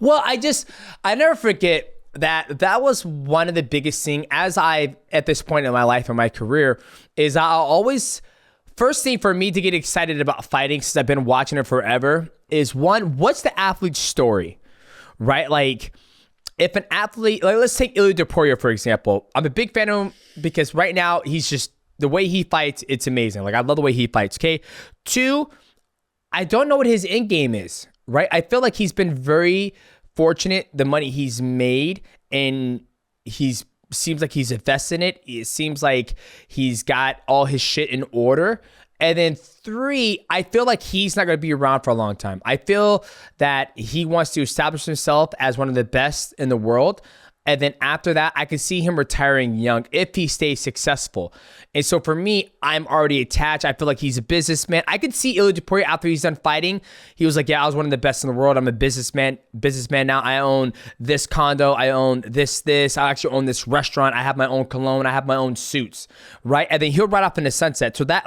Well, I never forget that was one of the biggest things as I at this point in my life and my career is I'll always. First thing for me to get excited about fighting, since I've been watching it forever, is one, what's the athlete's story, right? Like, if an athlete, like let's take Ilia Topuria, for example. I'm a big fan of him because right now he's just, the way he fights, it's amazing. Like, I love the way he fights, okay? 2, I don't know what his end game is, right? I feel like he's been very fortunate, the money he's made, and seems like he's invested in it. It seems like he's got all his shit in order. And then 3, I feel like he's not going to be around for a long time. I feel that he wants to establish himself as one of the best in the world. And then after that, I can see him retiring young if he stays successful. And so for me, I'm already attached. I feel like he's a businessman. I could see Ilia Topuria after he's done fighting. He was like, yeah, I was one of the best in the world. I'm a businessman now. I own this condo. I own this. I actually own this restaurant. I have my own cologne. I have my own suits, right? And then he'll ride off in the sunset. So that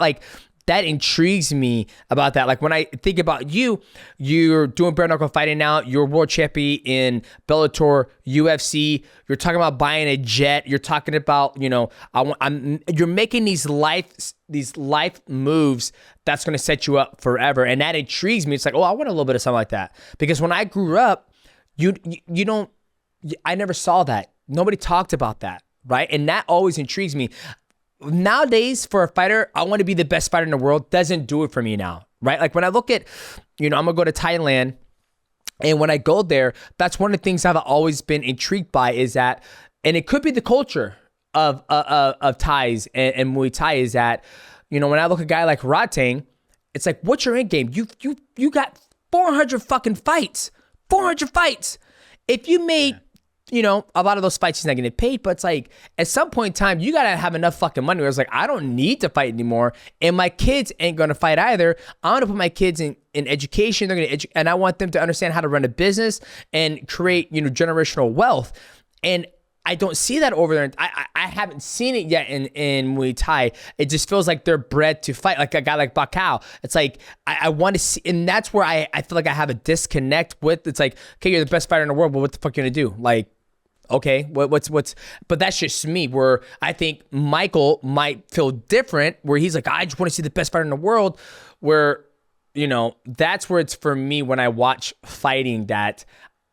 that intrigues me about that. Like when I think about you're doing bare knuckle fighting now. You're world champion in Bellator, UFC. You're talking about buying a jet. You're talking about, you're making these life moves that's going to set you up forever. And that intrigues me. It's like, oh, I want a little bit of something like that. Because when I grew up, I never saw that. Nobody talked about that, right? And that always intrigues me. Nowadays, for a fighter, I want to be the best fighter in the world. Doesn't do it for me now, right? Like when I look at, I'm going to go to Thailand. And when I go there, that's one of the things I've always been intrigued by is that, and it could be the culture of Thais and Muay Thai is that, when I look at a guy like Ratang, it's like, what's your end game? You got 400 fucking fights, 400 fights. If you made... a lot of those fights he's not getting paid, but it's like at some point in time, you got to have enough fucking money where it's like, I don't need to fight anymore. And my kids ain't going to fight either. I want to put my kids in education. They're going to and I want them to understand how to run a business and create, generational wealth. And I don't see that over there. I haven't seen it yet in Muay Thai. It just feels like they're bred to fight, like a guy like Bakao. It's like, I want to see, and that's where I feel like I have a disconnect with. It's like, okay, you're the best fighter in the world, but what the fuck are you going to do? Like, Okay, what's but that's just me, where I think Michael might feel different, where he's like, I just want to see the best fighter in the world, where, you know, that's where it's for me when I watch fighting, that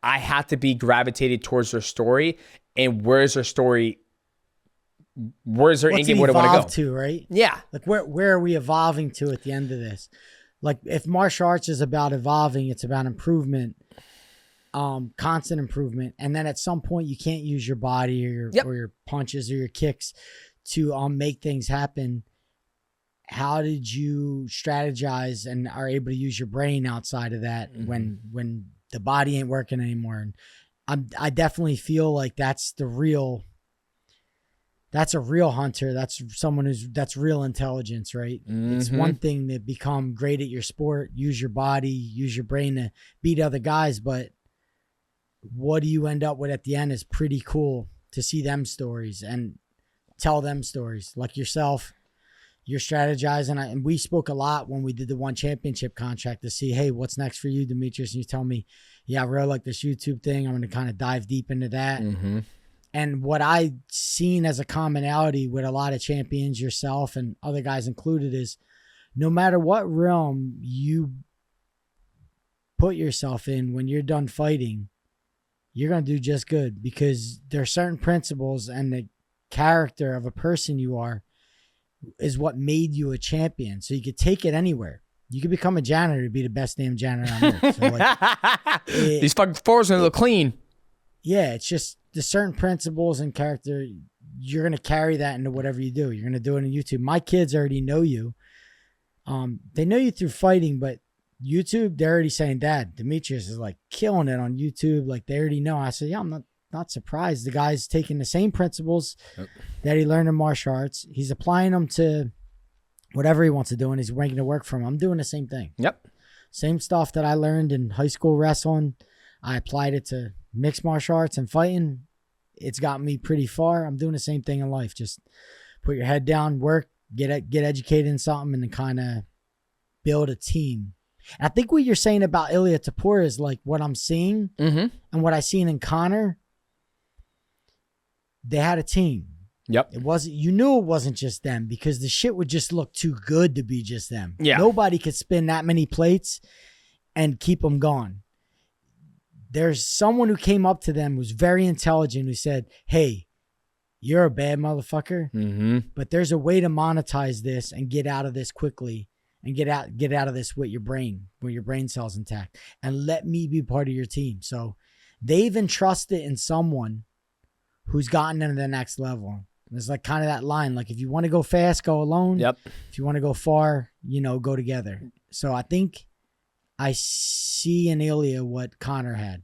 I have to be gravitated towards their story, and where's their story, where's their endgame, where do I want to go? To, right? Yeah. Like where are we evolving to at the end of this? Like if martial arts is about evolving, it's about improvement. Constant improvement, and then at some point you can't use your body or your punches or your kicks to make things happen. How did you strategize and are able to use your brain outside of that when the body ain't working anymore? And I definitely feel like that's a real hunter. That's someone that's real intelligence, right? It's one thing to become great at your sport, use your body, use your brain to beat other guys, but what do you end up with at the end is pretty cool to see them stories and tell them stories. Like yourself, you're strategizing. And we spoke a lot when we did the one championship contract to see, hey, what's next for you, Demetrious? And you tell me, yeah, I really like this YouTube thing. I'm going to kind of dive deep into that. And what I've seen as a commonality with a lot of champions, yourself and other guys included, is no matter what realm you put yourself in, when you're done fighting, you're going to do just good, because there are certain principles, and the character of a person you are is what made you a champion. So you could take it anywhere. You could become a janitor to be the best damn janitor on earth. So like, these fucking floors are going to look clean. Yeah, it's just the certain principles and character. You're going to carry that into whatever you do. You're going to do it on YouTube. My kids already know you. They know you through fighting, but YouTube, they're already saying, Dad, Demetrious is like killing it on YouTube. Like they already know. I said, yeah, I'm not surprised. The guy's taking the same principles that he learned in martial arts. He's applying them to whatever he wants to do, and he's making it work for him. I'm doing the same thing. Yep. Same stuff that I learned in high school wrestling. I applied it to mixed martial arts and fighting. It's got me pretty far. I'm doing the same thing in life. Just put your head down, work, get educated in something, and then kind of build a team. I think what you're saying about Ilia Topuria is like what I'm seeing and what I seen in Conor. They had a team. Yep. It wasn't, you knew it wasn't just them, because the shit would just look too good to be just them. Yeah. Nobody could spin that many plates and keep them gone. There's someone who came up to them who's very intelligent, who said, hey, you're a bad motherfucker, but there's a way to monetize this and get out of this quickly. And get out of this with your brain cells intact, and let me be part of your team. So they've entrusted in someone who's gotten them to the next level. There's like kind of that line, like if you want to go fast, go alone. Yep. If you want to go far, go together. So I think I see in Ilia what Conor had.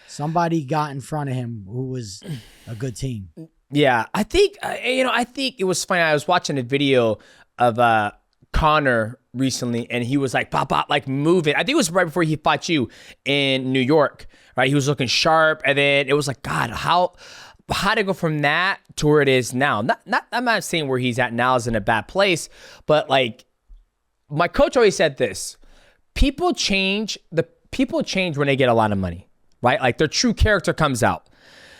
Somebody got in front of him who was a good team. Yeah, I think it was funny. I was watching a video of Conor recently, and he was like pop, like moving. I think it was right before he fought you in New York, right? He was looking sharp, and then it was like, God, how to go from that to where it is now. I'm not saying where he's at now is in a bad place, but like my coach always said this: people change when they get a lot of money, right? Like their true character comes out.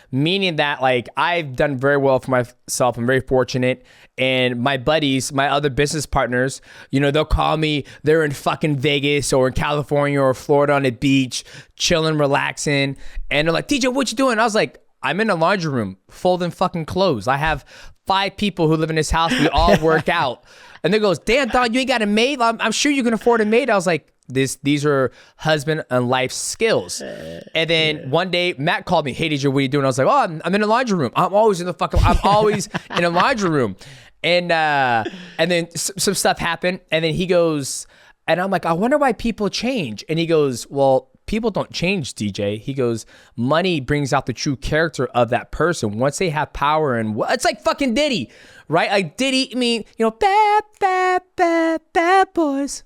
Meaning that, like, I've done very well for myself. I'm very fortunate. And my buddies, my other business partners, they'll call me. They're in fucking Vegas or in California or Florida on a beach, chilling, relaxing. And they're like, DJ, what you doing? I was like, I'm in a laundry room folding fucking clothes. I have 5 people who live in this house. We all work out. And they goes, damn, dog, you ain't got a maid? I'm sure you can afford a maid. I was like, these are husband and life skills. And then one day Matt called me, hey, DJ, what are you doing? I was like, oh, I'm in the laundry room. I'm always in a laundry room. And then some stuff happened. And then he goes, and I'm like, I wonder why people change. And he goes, well, people don't change, DJ. He goes, money brings out the true character of that person. Once they have power, and it's like fucking Diddy, right? Like Diddy, bad boys.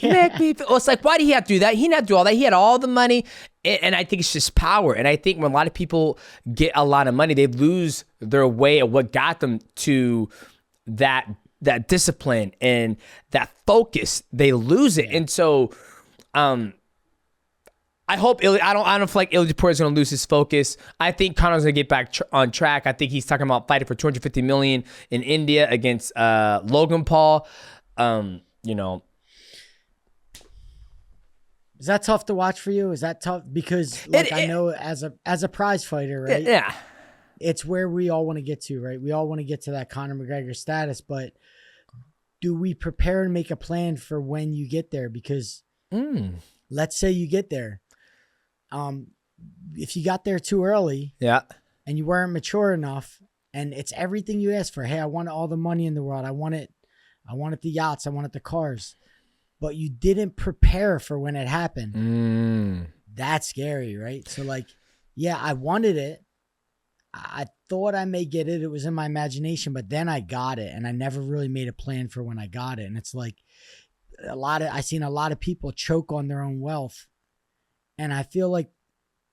Make me feel. Well, it's like, why did he have to do that? He didn't have to do all that. He had all the money, and I think it's just power. And I think when a lot of people get a lot of money, they lose their way of what got them to that discipline and that focus. They lose it, and so I I hope I don't feel like Ilya Porter is going to lose his focus. I think Conor's going to get back on track. I think he's talking about fighting for $250 million in India against Logan Paul. You know, is that tough to watch for you? Is that tough because I know as a prize fighter, right? Yeah, it's where we all want to get to, right? We all want to get to that Conor McGregor status, but do we prepare and make a plan for when you get there? Because let's say you get there. If you got there too early, and you weren't mature enough, and it's everything you asked for. Hey, I want all the money in the world. I wanted the yachts. I wanted the cars, but you didn't prepare for when it happened. That's scary, right? So like, yeah, I wanted it. I thought I may get it. It was in my imagination, but then I got it, and I never really made a plan for when I got it. And it's like I've seen a lot of people choke on their own wealth. And I feel like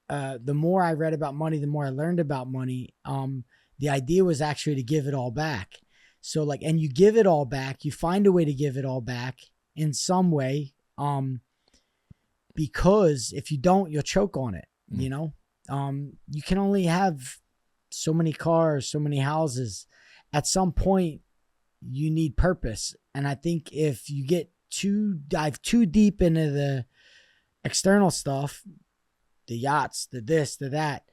the more I read about money, the more I learned about money. The idea was actually to give it all back. So like, and you give it all back. You find a way to give it all back in some way. Because if you don't, you'll choke on it. You know, you can only have so many cars, so many houses. At some point, you need purpose. And I think if you dive too deep into the external stuff, the yachts, the this, the that,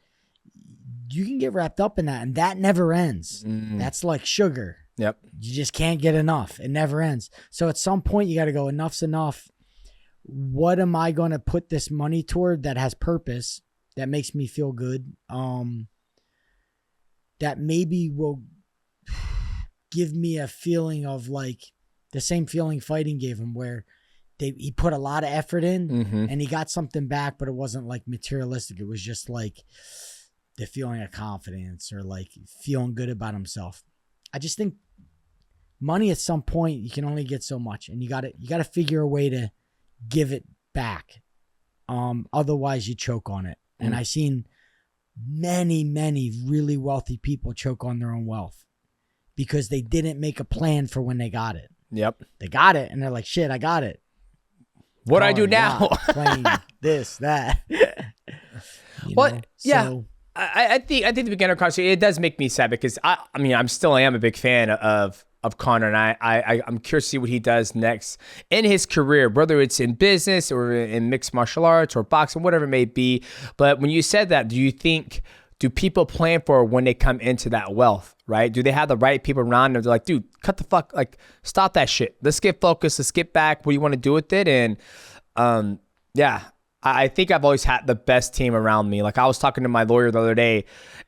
you can get wrapped up in that, and that never ends. That's like sugar. Yep. You just can't get enough. It never ends. So at some point you got to go, enough's enough. What am I going to put this money toward that has purpose, that makes me feel good, that maybe will give me a feeling of like the same feeling fighting gave him, where he put a lot of effort in and he got something back, but it wasn't like materialistic. It was just like the feeling of confidence or like feeling good about himself. I just think money at some point, you can only get so much, and you got to figure a way to give it back. Otherwise you choke on it. And I've seen many, many really wealthy people choke on their own wealth because they didn't make a plan for when they got it. Yep. They got it and they're like, shit, I got it. What do I do now? Plane, this, that. Well, yeah. So, I think the beginner conversation, it does make me sad because I am a big fan of Conor, and I'm curious to see what he does next in his career, whether it's in business or in mixed martial arts or boxing, whatever it may be. But when you said that, do people plan for when they come into that wealth, right? Do they have the right people around them? They're like, dude, cut the fuck, like, stop that shit. Let's get focused. Let's get back. What do you want to do with it? And I think I've always had the best team around me. Like I was talking to my lawyer the other day,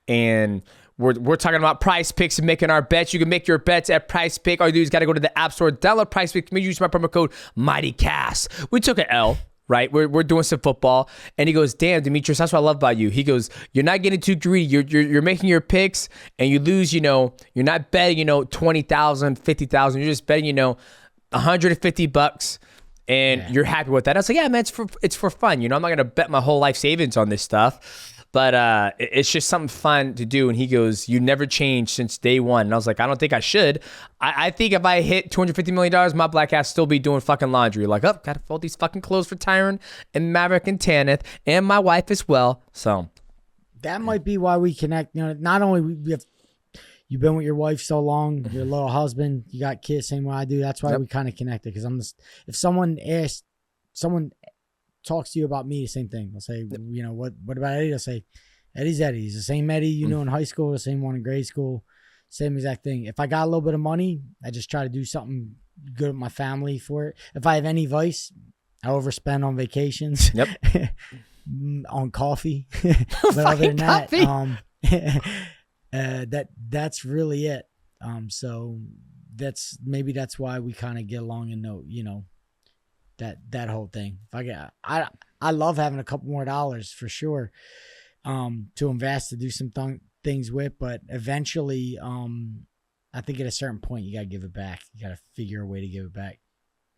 and we're talking about Prize Picks and making our bets. You can make your bets at Prize Pick. All you do is got to go to the App Store, download Prize Pick. Use my promo code MightyCast. We took an L. Right, we're doing some football, and he goes, "Damn, Demetrious, that's what I love about you." He goes, "You're not getting too greedy. You're making your picks, and you lose. You know, you're not betting. 20,000, 50,000. You're just betting. $150, and you're happy with that." I was like, "Yeah, man, it's for fun. I'm not gonna bet my whole life savings on this stuff." But it's just something fun to do. And he goes, "You never changed since day one." And I was like, "I don't think I should. I think if I hit $250 million, my black ass still be doing fucking laundry. Like, oh, gotta fold these fucking clothes for Tyron and Maverick and Tanith and my wife as well." So that might be why we connect. Not only you've been with your wife so long, your little husband, you got kids, same way I do. That's why we kind of connected. Because if someone talks to you about me, the same thing. I'll say, what about Eddie? I'll say, Eddie's Eddie. He's the same Eddie you knew in high school, the same one in grade school, same exact thing. If I got a little bit of money, I just try to do something good with my family for it. If I have any vice, I overspend on vacations, on coffee. But other than that, that's really it. So that's why we kind of get along and know, that whole thing. I love having a couple more dollars for sure, to invest, to do some things with, but eventually, I think at a certain point you got to give it back. You got to figure a way to give it back.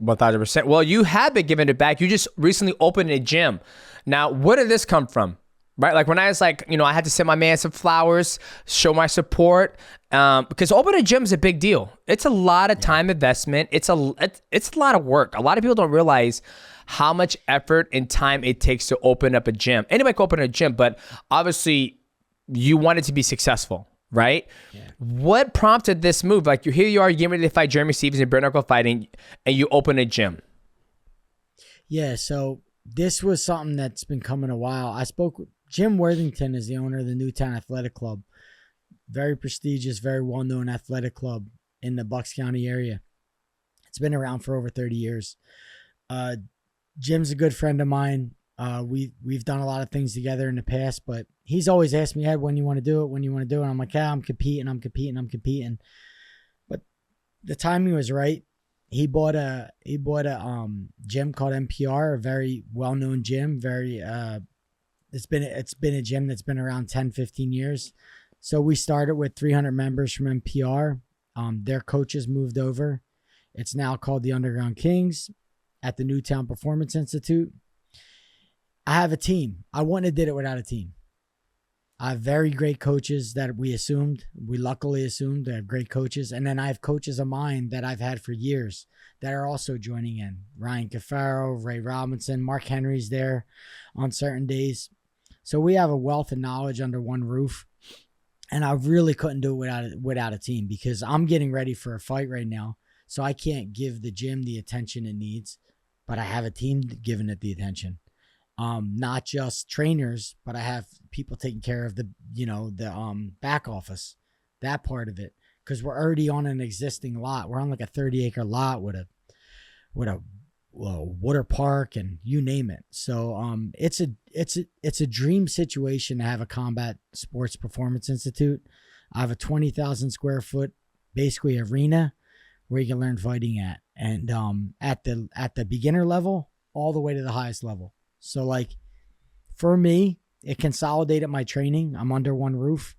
1,000%. Well, you have been giving it back. You just recently opened a gym. Now, where did this come from? Right? Like when I was like, I had to send my man some flowers, show my support, because opening a gym is a big deal. It's a lot of time investment. It's a lot of work. A lot of people don't realize how much effort and time it takes to open up a gym. Anybody can open a gym, but obviously you want it to be successful, right? Yeah. What prompted this move? Like here you are, you're getting ready to fight Jeremy Stephens in bare knuckle fighting, and you open a gym. Yeah, so this was something that's been coming a while. I spoke with Jim Worthington, is the owner of the Newtown Athletic Club. Very prestigious, very well-known athletic club in the Bucks County area. It's been around for over 30 years. Jim's a good friend of mine. We've done a lot of things together in the past, but he's always asked me, Ed, when you want to do it, when you want to do it. And I'm like, yeah, I'm competing. But the timing was right. He bought a gym called NPR, a very well-known gym. It's been a gym that's been around 10, 15 years. So we started with 300 members from NPR. Their coaches moved over. It's now called the Underground Kings at the Newtown Performance Institute. I have a team. I wouldn't have did it without a team. I have very great coaches that we luckily assumed they have great coaches. And then I have coaches of mine that I've had for years that are also joining in. Ryan Cafaro, Ray Robinson, Mark Henry's there on certain days. So we have a wealth of knowledge under one roof. And I really couldn't do it without a team, because I'm getting ready for a fight right now. So I can't give the gym the attention it needs, but I have a team giving it the attention. Not just trainers, but I have people taking care of the back office, that part of it. Because we're already on an existing lot. We're on like a 30-acre lot with a water park and you name it. So it's a dream situation to have a combat sports performance institute. I have a 20,000 square foot basically arena where you can learn fighting at, and at the beginner level all the way to the highest level. So like for me, it consolidated my training. I'm under one roof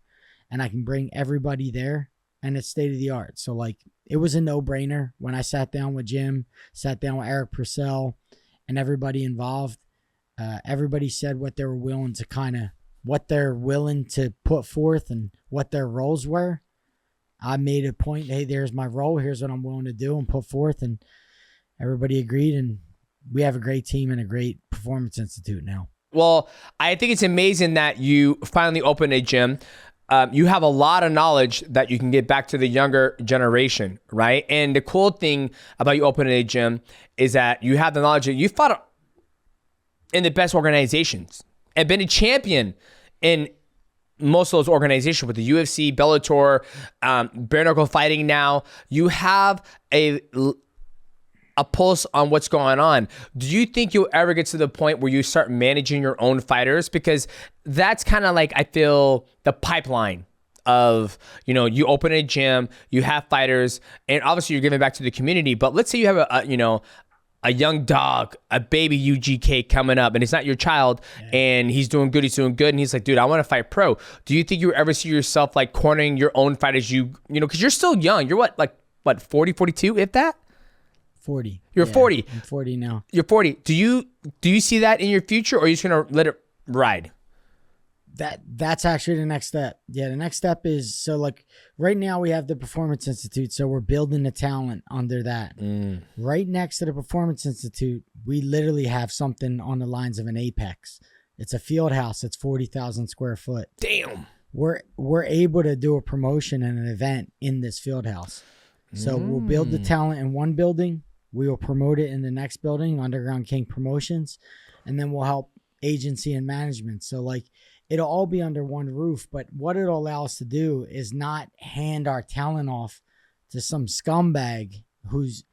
and I can bring everybody there, and it's state of the art. So like it was a no-brainer when I sat down with Jim, sat down with Eric Purcell and everybody involved. Everybody said what they were willing to put forth and what their roles were. I made a point, hey, there's my role. Here's what I'm willing to do and put forth. And everybody agreed. And we have a great team and a great performance institute now. Well, I think it's amazing that you finally opened a gym. You have a lot of knowledge that you can get back to the younger generation, right? And the cool thing about you opening a gym is that you have the knowledge that you fought in the best organizations and been a champion in most of those organizations with the UFC, Bellator, bare knuckle fighting now. You have a pulse on what's going on. Do you think you'll ever get to the point where you start managing your own fighters? Because that's kind of like, I feel, the pipeline of, you open a gym, you have fighters, and obviously you're giving back to the community. But let's say you have a young dog, a baby UGK coming up, and it's not your child, and he's doing good, and he's like, dude, I want to fight pro. Do you think you ever see yourself like cornering your own fighters? Because you're still young. You're what, 40, 42, if that? 40. You're 40. I'm 40 now. You're 40. Do you see that in your future, or are you just going to let it ride? That's actually the next step. Yeah, the next step is, so like right now we have the Performance Institute, so we're building the talent under that. Right next to the Performance Institute, we literally have something on the lines of an Apex. It's a field house. It's 40,000 square foot. Damn. We're able to do a promotion and an event in this field house. So we'll build the talent in one building. We will promote it in the next building, Underground King Promotions, and then we'll help agency and management. So like it'll all be under one roof, but what it'll allow us to do is not hand our talent off to some scumbag who's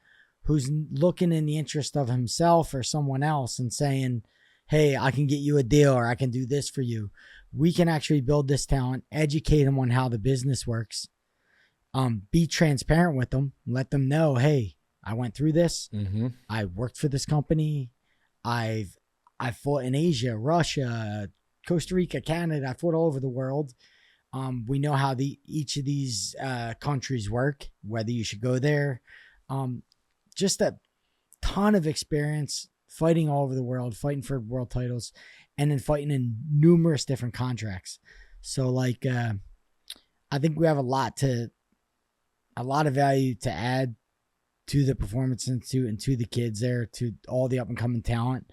looking in the interest of himself or someone else and saying, hey, I can get you a deal or I can do this for you. We can actually build this talent, educate them on how the business works, be transparent with them, let them know, hey, I went through this. I worked for this company. I fought in Asia, Russia, Costa Rica, Canada. I fought all over the world. We know how each of these countries work, whether you should go there. Just a ton of experience fighting all over the world, fighting for world titles, and then fighting in numerous different contracts. So like, I think we have a lot of value to add to the Performance Institute and to the kids there, to all the up and coming talent.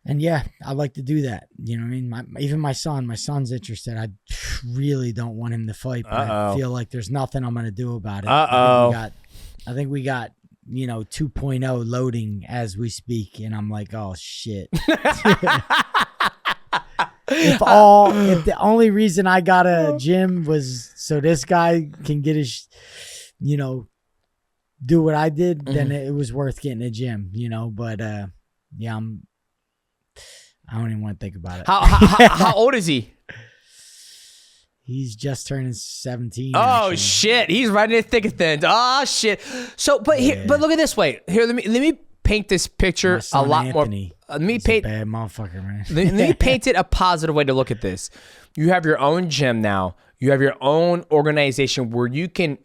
And yeah, I like to do that. You know what I mean? Even my son's interested. I really don't want him to fight, but I feel like there's nothing I'm going to do about it. I think we got 2.0 loading as we speak, and I'm like, oh shit. If the only reason I got a gym was so this guy can get his, do what I did, then it was worth getting a gym, but yeah, I don't even want to think about it. How old is he? He's just turning 17. Oh actually. shit, he's right in the thick of things. Oh shit. So, but look at this way. Here, let me paint this picture a lot Anthony, more. Let me paint a bad motherfucker, man. let me paint it a positive way to look at this. You have your own gym now. You have your own organization where you can,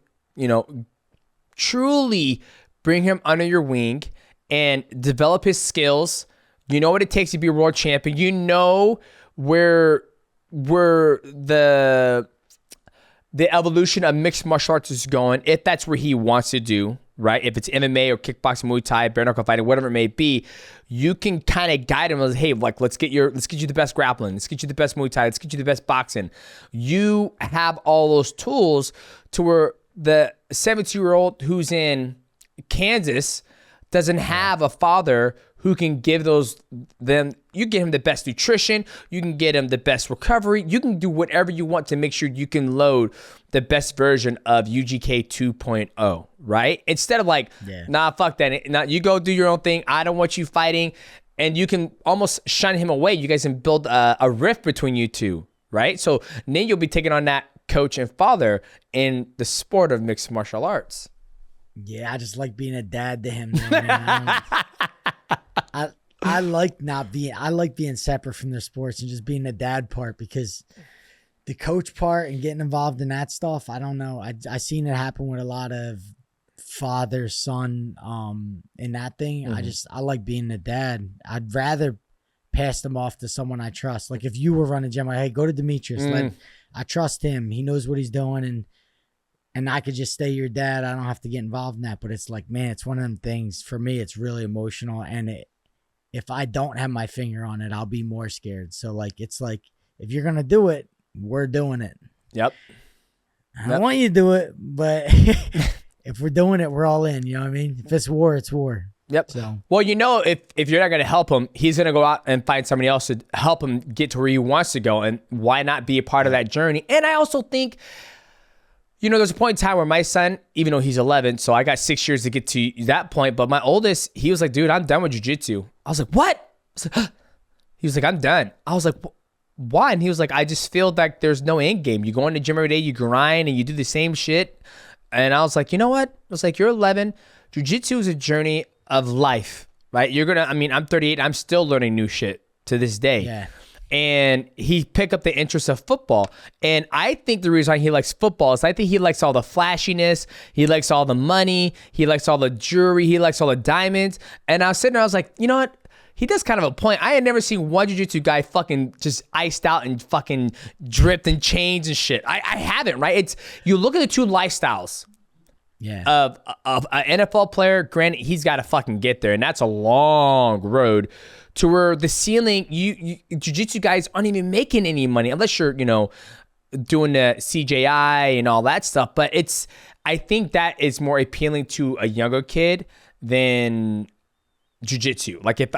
truly bring him under your wing and develop his skills. You know what it takes to be a world champion. You know where the evolution of mixed martial arts is going, if that's where he wants to do, right? If it's MMA or kickboxing, Muay Thai, bare knuckle fighting, whatever it may be, you can kind of guide him as, hey, like, let's get you the best grappling, let's get you the best Muay Thai, let's get you the best boxing. You have all those tools to where the 17-year-old who's in Kansas doesn't have a father who can give them. You get him the best nutrition, you can get him the best recovery, you can do whatever you want to make sure you can load the best version of UGK 2.0, right? Instead of like, nah, fuck that. Nah, you go do your own thing. I don't want you fighting. And you can almost shun him away. You guys can build a rift between you two, right? So then you'll be taking on that coach and father in the sport of mixed martial arts. Yeah, I just like being a dad to him. Man. I like being separate from their sports and just being the dad part, because the coach part and getting involved in that stuff, I don't know. I seen it happen with a lot of father son in that thing. I like being the dad. I'd rather pass them off to someone I trust. Like if you were running a gym, like, hey, go to Demetrious. I trust him. He knows what he's doing, and I could just stay your dad. I don't have to get involved in that. But it's like, man, it's one of them things. For me, it's really emotional. And if I don't have my finger on it, I'll be more scared. So, like, it's like, if you're going to do it, we're doing it. Yep. I don't want you to do it, but if we're doing it, we're all in. You know what I mean? If it's war, it's war. Yep. So. Well, if you're not going to help him, he's going to go out and find somebody else to help him get to where he wants to go. And why not be a part of that journey? And I also think, there's a point in time where my son, even though he's 11, so I got 6 years to get to that point, but my oldest, he was like, dude, I'm done with jiu-jitsu. I was like, what? He was like, I'm done. I was like, why? And he was like, I just feel like there's no end game. You go in the gym every day, you grind, and you do the same shit. And I was like, you know what? I was like, you're 11. Jiu-jitsu is a journey of life, right? I'm 38. I'm still learning new shit to this day. Yeah. And he picked up the interest of football. And I think the reason why he likes football is I think he likes all the flashiness. He likes all the money. He likes all the jewelry. He likes all the diamonds. And I was sitting there, I was like, you know what? He does kind of a point. I had never seen one jiu-jitsu guy fucking just iced out and fucking dripped in chains and shit. I haven't, right? You look at the two lifestyles. Yeah. Of an NFL player. Granted, he's got to fucking get there. And that's a long road to where the ceiling, you jiu-jitsu guys aren't even making any money unless you're, doing the CJI and all that stuff. But I think that is more appealing to a younger kid than jiu-jitsu. Like if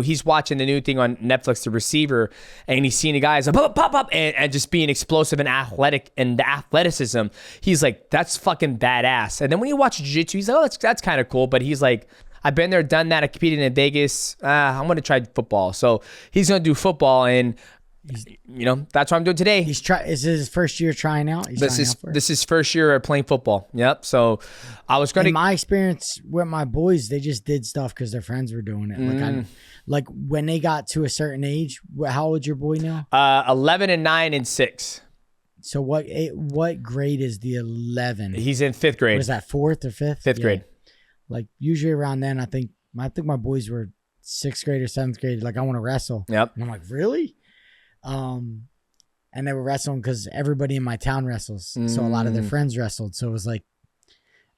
he's watching the new thing on Netflix, The Receiver, and he's seeing the guys like pop, and just being explosive and athletic, and the athleticism, he's like, that's fucking badass. And then when you watch jiu-jitsu, he's like, oh, that's kind of cool. But he's like, I've been there, done that. I competed in Vegas. I'm going to try football. So he's going to do football, and that's what I'm doing today. Is this his first year trying out? This is first year playing football. Yep. So I was going to. In my experience with my boys, they just did stuff because their friends were doing it. Like when they got to a certain age. How old's your boy now? 11 and 9 and 6. So what grade is the 11? He's in 5th grade. Was that 4th or 5th? 5th grade. Like usually around then, I think my boys were 6th grade or 7th grade. Like, I want to wrestle. Yep. And I'm like, really? And they were wrestling because everybody in my town wrestles. So a lot of their friends wrestled. So it was like,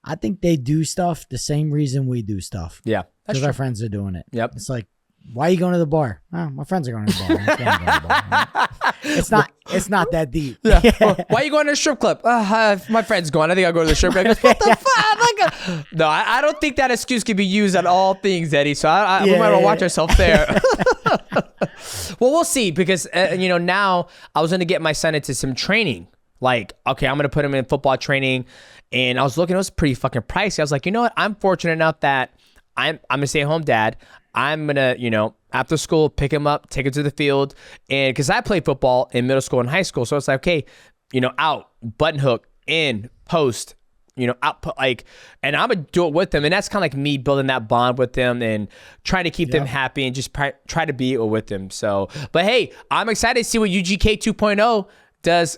I think they do stuff the same reason we do stuff. Yeah. Because our friends are doing it. Yep. It's like, why are you going to the bar? Oh, my friends are going to the bar. I'm going to the bar. It's not that deep. Yeah. Well, why are you going to the strip club? My friend's going. I think I'll go to the strip club. What the fuck? No, I don't think that excuse can be used on all things, Eddie. So we might want to watch ourselves there. Well, we'll see because, now I was going to get my son into some training. Like, okay, I'm going to put him in football training. And I was looking, it was pretty fucking pricey. I was like, you know what? I'm fortunate enough that I'm a stay-at-home dad. I'm going to, after school, pick him up, take him to the field. And because I played football in middle school and high school. So it's like, okay, out, button hook, in, post, out, and I'm going to do it with them. And that's kind of like me building that bond with them and trying to keep them happy and just try to be with them. So, but hey, I'm excited to see what UGK 2.0 does,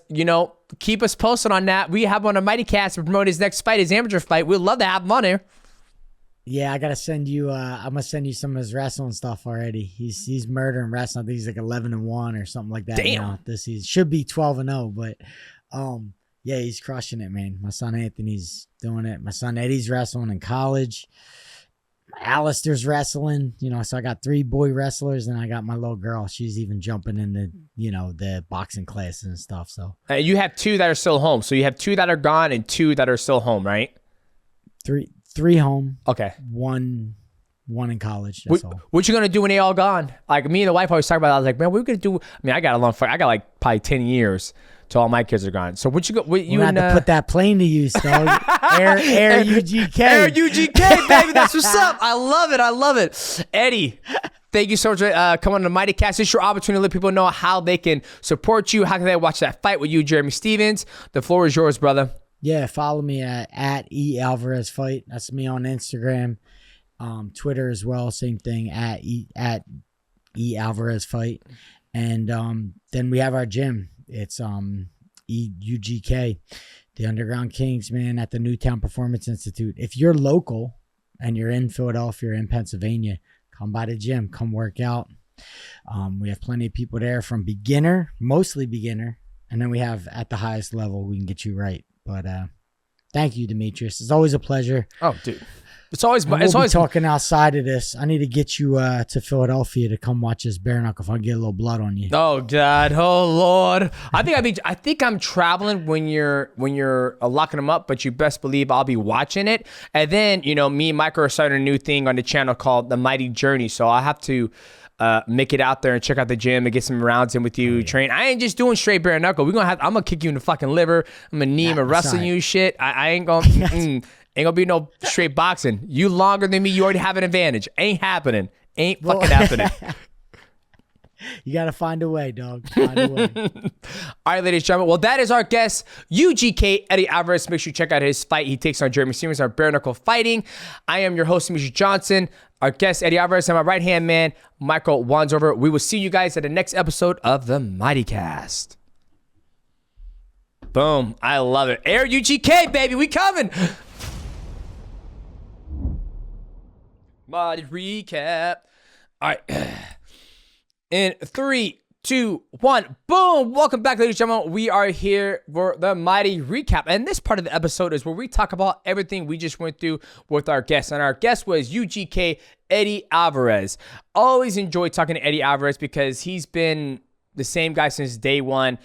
keep us posted on that. We have him on a MightyCast to promote his next fight, his amateur fight. We'd love to have him on here. Yeah, I gotta send you. I'm gonna send you some of his wrestling stuff already. He's murdering wrestling. I think he's like 11-1 or something like that. Damn. Now. This season should be 12-0, but yeah, he's crushing it, man. My son Anthony's doing it. My son Eddie's wrestling in college. Alistair's wrestling. So I got 3 boy wrestlers, and I got my little girl. She's even jumping in the boxing classes and stuff. So you have 2 that are still home. So you have 2 that are gone and 2 that are still home, right? 3 home. Okay. One in college. That's all. What you gonna do when they all gone? Like me and the wife always talk about it. I was like, man, what are we gonna do? I mean, I got a long fight. I got like probably 10 years till all my kids are gone. So what you have to put that plane to use, dog. Air UGK. Air UGK, baby. That's what's up. I love it. Eddie, thank you so much for coming on the MightyCast. It's your opportunity to let people know how they can support you. How can they watch that fight with you, Jeremy Stevens? The floor is yours, brother. Yeah, follow me at E Alvarez Fight. That's me on Instagram, Twitter as well. Same thing at E Alvarez Fight, and then we have our gym. It's UGK, the Underground Kings, man, at the Newtown Performance Institute. If you're local and you're in Philadelphia or in Pennsylvania, come by the gym, come work out. We have plenty of people there from beginner, mostly beginner, and then we have at the highest level we can get you right. But thank you, Demetrious. It's always a pleasure. Oh, dude. It's always talking outside of this. I need to get you to Philadelphia to come watch this bare knuckle if I get a little blood on you. Oh God, oh Lord. I think I'm traveling when you're locking them up, but you best believe I'll be watching it. And then me and Michael are starting a new thing on the channel called The Mighty Journey. So I have to make it out there and check out the gym and get some rounds in with you. Train. I ain't just doing straight bare knuckle. I'm gonna kick you in the fucking liver. I'm gonna knee him and wrestle you shit. I ain't gonna ain't gonna be no straight boxing. You longer than me, you already have an advantage. Ain't happening. Ain't fucking happening. You gotta find a way, dog. Find a way. All right, ladies and gentlemen. Well, that is our guest, UGK Eddie Alvarez. Make sure you check out his fight. He takes on Jeremy Stevens, our bare knuckle fighting. I am your host, Demetrious Johnson. Our guest, Eddie Alvarez, and my right-hand man, Michael Wansover. We will see you guys at the next episode of the MightyCast. Boom. I love it. Air UGK, baby. We coming. MightyRecap. All right. In 3, 2, 1, boom! Welcome back, ladies and gentlemen. We are here for the MightyRecap. And this part of the episode is where we talk about everything we just went through with our guest. And our guest was UGK Eddie Alvarez. Always enjoy talking to Eddie Alvarez because he's been the same guy since day one.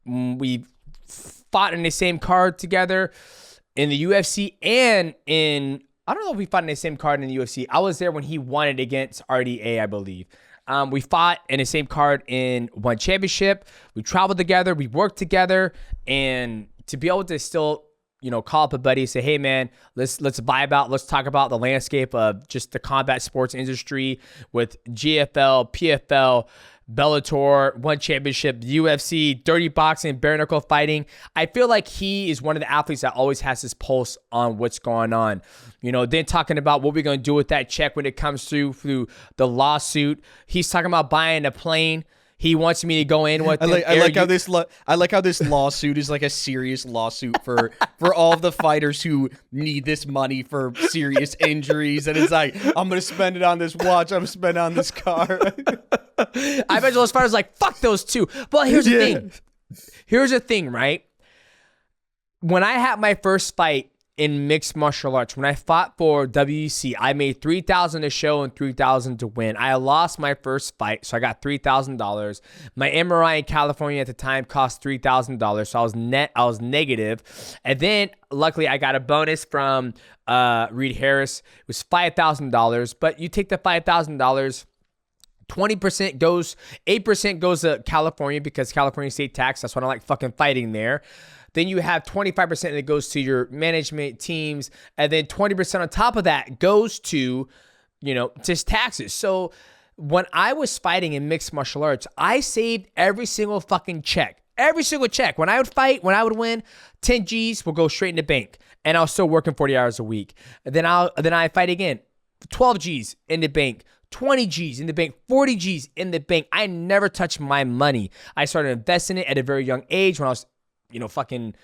We fought in the same card together in the UFC and I don't know if we fought in the same card in the UFC. I was there when he won it against RDA, I believe. We fought in the same card in one championship. We traveled together. We worked together. And to be able to still, call up a buddy and say, hey, man, let's vibe out. Let's talk about the landscape of just the combat sports industry with GFL, PFL, Bellator, one championship, UFC, dirty boxing, bare knuckle fighting. I feel like he is one of the athletes that always has his pulse on what's going on. Then talking about what we're going to do with that check when it comes through the lawsuit. He's talking about buying a plane. He wants me to go in with. I like how this lawsuit is like a serious lawsuit for all of the fighters who need this money for serious injuries, and it's like, I'm gonna spend it on this watch. I'm gonna spend it on this car. I bet those fighters like, fuck those two. But here's the thing. Here's the thing, right? When I had my first fight in mixed martial arts. When I fought for WEC, I made $3,000 to show and $3,000 to win. I lost my first fight, so I got $3,000. My MRI in California at the time cost $3,000, so I was negative. And then luckily I got a bonus from Reed Harris. It was $5,000, but you take the $5,000. 20% goes, 8% goes to California because California state tax. That's why I don't like fucking fighting there. Then you have 25% that goes to your management teams. And then 20% on top of that goes to, just taxes. So when I was fighting in mixed martial arts, I saved every single fucking check. Every single check. When I would fight, when I would win, 10 G's will go straight in the bank. And I was still working 40 hours a week. And then I fight again. 12 G's in the bank. 20 G's in the bank, 40 G's in the bank. I never touched my money. I started investing it at a very young age when I was, fucking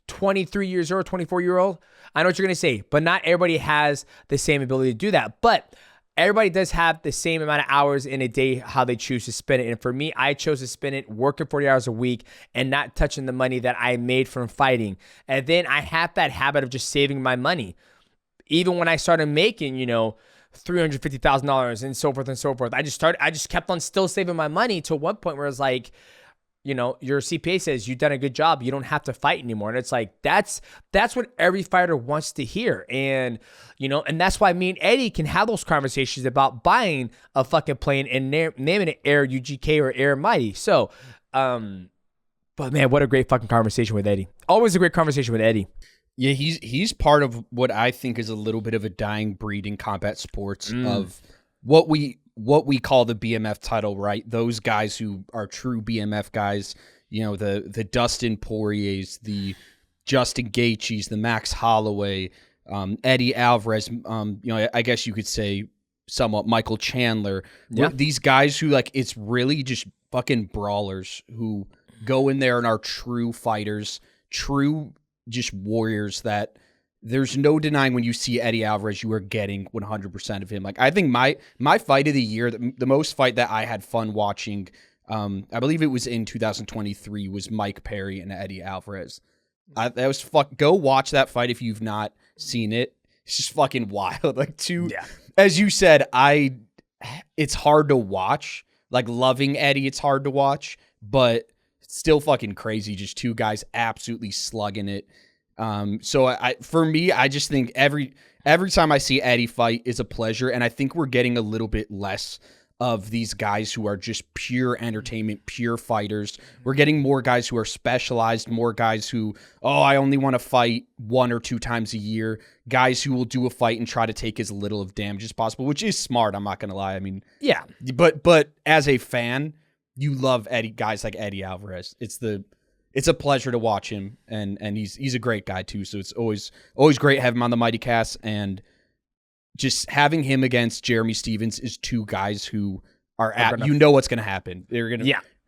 23 years old, 24-year-old. I know what you're going to say, but not everybody has the same ability to do that. But everybody does have the same amount of hours in a day how they choose to spend it. And for me, I chose to spend it working 40 hours a week and not touching the money that I made from fighting. And then I had that habit of just saving my money. Even when I started making, $350,000 and so forth and so forth. I just kept on still saving my money to one point where it's like, your CPA says you've done a good job. You don't have to fight anymore. And it's like, that's what every fighter wants to hear. And, and that's why me and Eddie can have those conversations about buying a fucking plane and naming it Air UGK or Air Mighty. So, but man, what a great fucking conversation with Eddie. Always a great conversation with Eddie. Yeah, he's part of what I think is a little bit of a dying breed in combat sports of what we call the BMF title, right? Those guys who are true BMF guys, the Dustin Poiriers, the Justin Gaethjes, the Max Holloway, Eddie Alvarez, I guess you could say somewhat Michael Chandler. Yeah. These guys who it's really just fucking brawlers who go in there and are true fighters, true just warriors that there's no denying when you see Eddie Alvarez, you are getting 100% of him. I think my fight of the year, the most fight that I had fun watching, I believe it was in 2023, was Mike Perry and Eddie Alvarez. That was go watch that fight if you've not seen it. It's just fucking wild. As you said, it's hard to watch. Loving Eddie, it's hard to watch, but still fucking crazy. Just two guys absolutely slugging it. So for me, I just think every time I see Eddie fight is a pleasure. And I think we're getting a little bit less of these guys who are just pure entertainment, pure fighters. We're getting more guys who are specialized, more guys who, I only want to fight 1 or 2 times a year. Guys who will do a fight and try to take as little of damage as possible, which is smart. I'm not going to lie. I mean, yeah, but as a fan, you love guys like Eddie Alvarez. It's a pleasure to watch him, and he's a great guy too. So it's always great having him on the MightyCast, and just having him against Jeremy Stephens is two guys who are what's gonna happen. They're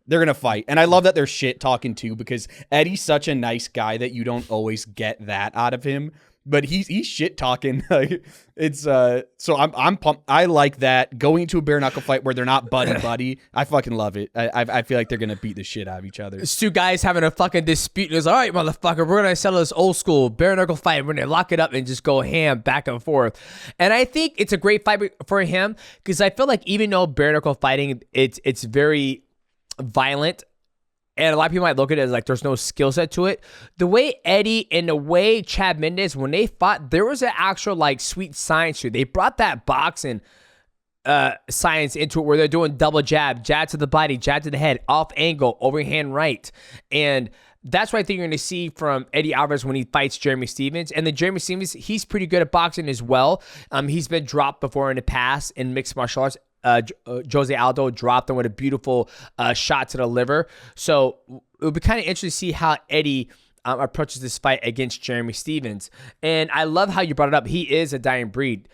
gonna fight, and I love that they're shit talking too, because Eddie's such a nice guy that you don't always get that out of him. But he's shit talking. It's so I'm pumped. I like that, going to a bare knuckle fight where they're not buddy. I fucking love it. I feel like they're gonna beat the shit out of each other. It's two guys having a fucking dispute. It's all right, motherfucker. We're gonna settle this old school bare knuckle fight. We're gonna lock it up and just go ham back and forth. And I think it's a great fight for him, because I feel like even though bare knuckle fighting, it's very violent. And a lot of people might look at it as there's no skill set to it. The way Eddie and the way Chad Mendes, when they fought, there was an actual sweet science to it. They brought that boxing science into it, where they're doing double jab to the body, jab to the head, off angle, overhand right. And that's what I think you're going to see from Eddie Alvarez when he fights Jeremy Stephens. And then Jeremy Stephens, he's pretty good at boxing as well. He's been dropped before in the past in mixed martial arts. Jose Aldo dropped him with a beautiful shot to the liver. So it would be kind of interesting to see how Eddie approaches this fight against Jeremy Stephens. And I love how you brought it up. He is a dying breed.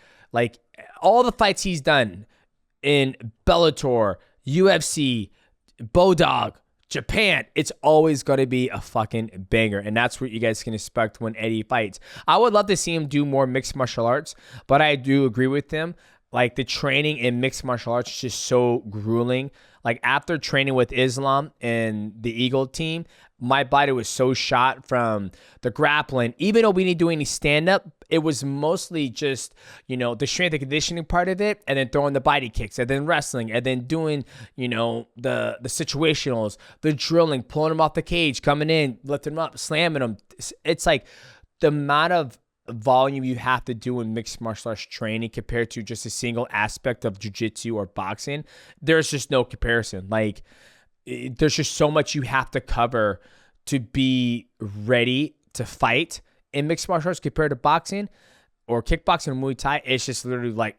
All the fights he's done in Bellator, UFC, Bodog, Japan, it's always going to be a fucking banger. And that's what you guys can expect when Eddie fights. I would love to see him do more mixed martial arts, but I do agree with him. The training in mixed martial arts is just so grueling. After training with Islam and the Eagle team, my body was so shot from the grappling. Even though we didn't do any stand-up, it was mostly just, the strength and conditioning part of it, and then throwing the body kicks, and then wrestling, and then doing, the situationals, the drilling, pulling them off the cage, coming in, lifting them up, slamming them. It's like the amount of volume you have to do in mixed martial arts training compared to just a single aspect of jiu-jitsu or boxing. There's just no comparison. Like, there's just so much you have to cover to be ready to fight in mixed martial arts compared to boxing or kickboxing or Muay Thai. It's just literally like,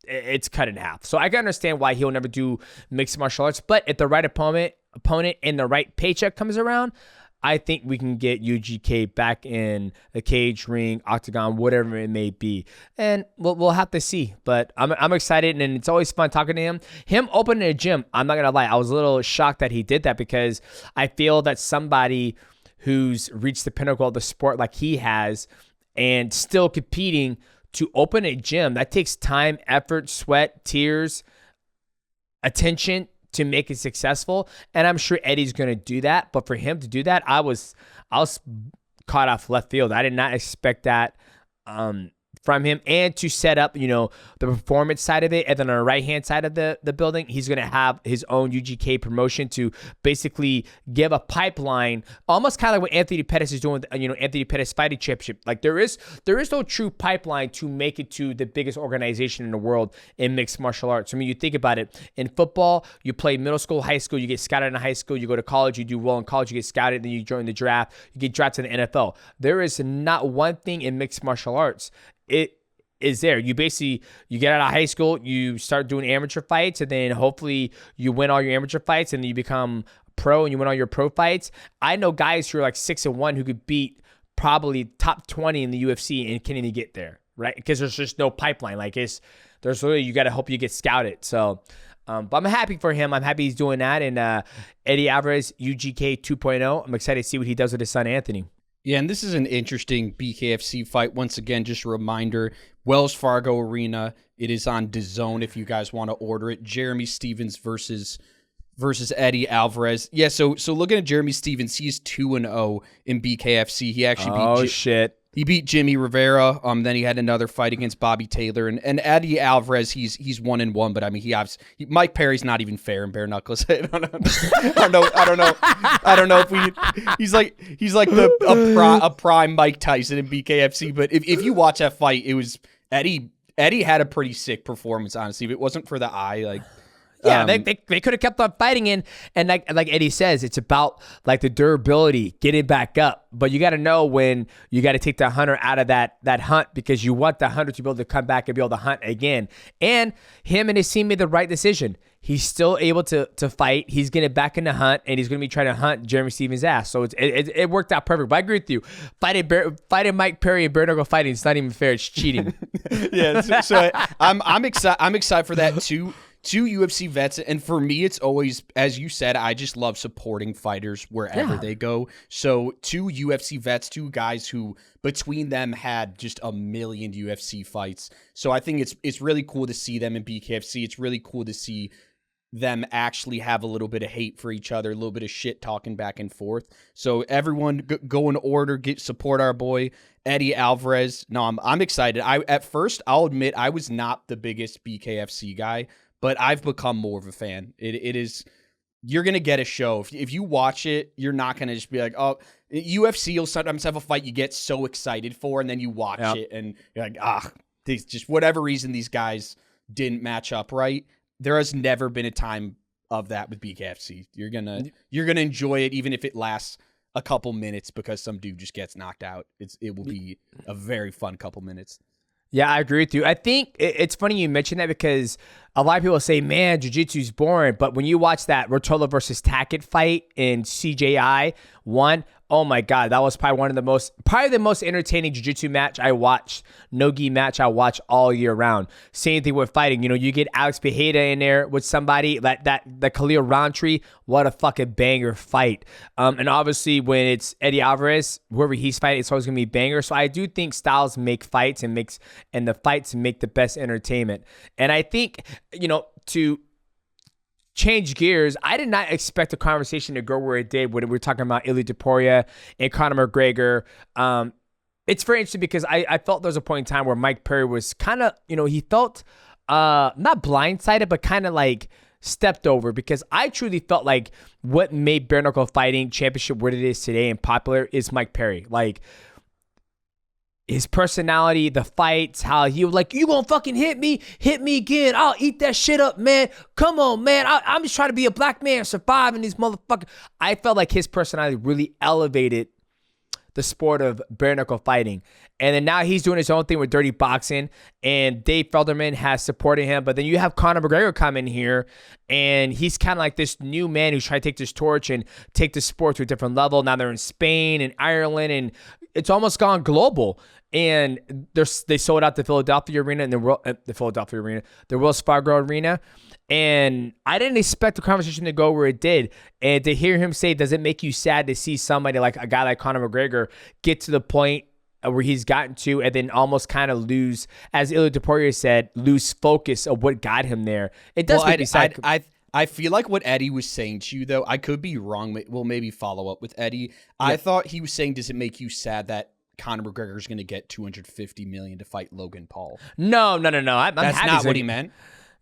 it's cut in half. So I can understand why he'll never do mixed martial arts, but if the right opponent and the right paycheck comes around, I think we can get UGK back in the cage, ring, octagon, whatever it may be. And we'll have to see. But I'm excited, and it's always fun talking to him. Him opening a gym, I'm not going to lie, I was a little shocked that he did that, because I feel that somebody who's reached the pinnacle of the sport like he has and still competing to open a gym, that takes time, effort, sweat, tears, attention to make it successful. And I'm sure Eddie's going to do that. But for him to do that, I was caught off left field. I did not expect that from him. And to set up, the performance side of it. And then on the right-hand side of the building, he's going to have his own UGK promotion to basically give a pipeline, almost kind of like what Anthony Pettis is doing with, Anthony Pettis Fighting Championship. Like, there is no true pipeline to make it to the biggest organization in the world in mixed martial arts. I mean, you think about it. In football, you play middle school, high school, you get scouted in high school, you go to college, you do well in college, you get scouted, then you join the draft, you get drafted in the NFL. There is not one thing in mixed martial arts. It is there. You get out of high school, you start doing amateur fights, and then hopefully you win all your amateur fights, and then you become pro and you win all your pro fights. I know guys who are like 6-1 who could beat probably top 20 in the UFC and can't even get there, right? Because there's just no pipeline. Like, there's literally, you got to hope you get scouted. So, but I'm happy for him. I'm happy he's doing that. And Eddie Alvarez, UGK 2.0. I'm excited to see what he does with his son, Anthony. Yeah, and this is an interesting BKFC fight. Once again, just a reminder, Wells Fargo Arena. It is on DAZN if you guys want to order it. Jeremy Stephens versus Eddie Alvarez. Yeah, so looking at Jeremy Stephens, he's 2-0 in BKFC. He actually He beat Jimmy Rivera. Then he had another fight against Bobby Taylor, and Eddie Alvarez. He's 1-1, but I mean, Mike Perry's not even fair in bare knuckles. I don't know if he's like a prime Mike Tyson in BKFC. But if you watch that fight, it was Eddie had a pretty sick performance. Honestly, if it wasn't for the eye, like. Yeah, they could have kept on fighting in, and like Eddie says, it's about like the durability, getting back up. But you got to know when you got to take the hunter out of that hunt, because you want the hunter to be able to come back and be able to hunt again. And him and his team made the right decision. He's still able to fight. He's getting back in the hunt, and he's going to be trying to hunt Jeremy Stephens' ass. So it worked out perfect. But I agree with you. Fighting Mike Perry and bare knuckle fighting, it's not even fair. It's cheating. Yeah, so I'm excited. I'm excited for that too. Two UFC vets, and for me, it's always, as you said, I just love supporting fighters wherever they go. So two UFC vets, two guys who between them had just a million UFC fights. So I think it's really cool to see them in BKFC. It's really cool to see them actually have a little bit of hate for each other, a little bit of shit talking back and forth. So everyone go in order, support our boy Eddie Alvarez. No, I'm excited. At first, I'll admit I was not the biggest BKFC guy, but I've become more of a fan. It is, you're going to get a show. If you watch it, you're not going to just be like, oh, UFC, you'll sometimes have a fight you get so excited for, and then you watch it, and you're like, just whatever reason these guys didn't match up right. There has never been a time of that with BKFC. You're gonna enjoy it, even if it lasts a couple minutes because some dude just gets knocked out. It will be a very fun couple minutes. Yeah, I agree with you. I think it's funny you mentioned that, because a lot of people say, man, jiu-jitsu's boring. But when you watch that Rotolo versus Tackett fight in CJI 1, oh my God, that was probably the most entertaining jiu-jitsu match I watched, no-gi match I watch all year round. Same thing with fighting. You get Alex Pereira in there with somebody, the Khalil Rountree, what a fucking banger fight. And obviously when it's Eddie Alvarez, whoever he's fighting, it's always going to be banger. So I do think styles make fights, and the fights make the best entertainment. And I think, change gears, I did not expect the conversation to go where it did when we were talking about Ilia Topuria and Conor McGregor. It's very interesting because I felt there was a point in time where Mike Perry was kind of, he felt not blindsided, but kind of like stepped over, because I truly felt like what made bare knuckle fighting championship what it is today and popular is Mike Perry. Like, his personality, the fights, how he was like, you gonna fucking hit me again, I'll eat that shit up, man. Come on, man. I'm just trying to be a black man surviving these motherfuckers. I felt like his personality really elevated the sport of bare knuckle fighting. And then now he's doing his own thing with dirty boxing, and Dave Felderman has supported him. But then you have Conor McGregor come in here, and he's kind of like this new man who's trying to take this torch and take the sport to a different level. Now they're in Spain and Ireland, and it's almost gone global. And they sold out the Philadelphia arena and the Wells Fargo arena. And I didn't expect the conversation to go where it did. And to hear him say, does it make you sad to see somebody like a guy like Conor McGregor get to the point where he's gotten to, and then almost kind of lose, as Ilia Topuria said, lose focus of what got him there? It does make me sad. I feel like what Eddie was saying to you, though, I could be wrong. We'll maybe follow up with Eddie. Yeah. I thought he was saying, does it make you sad that Conor McGregor is going to get $250 million to fight Logan Paul? No. That's not what he meant.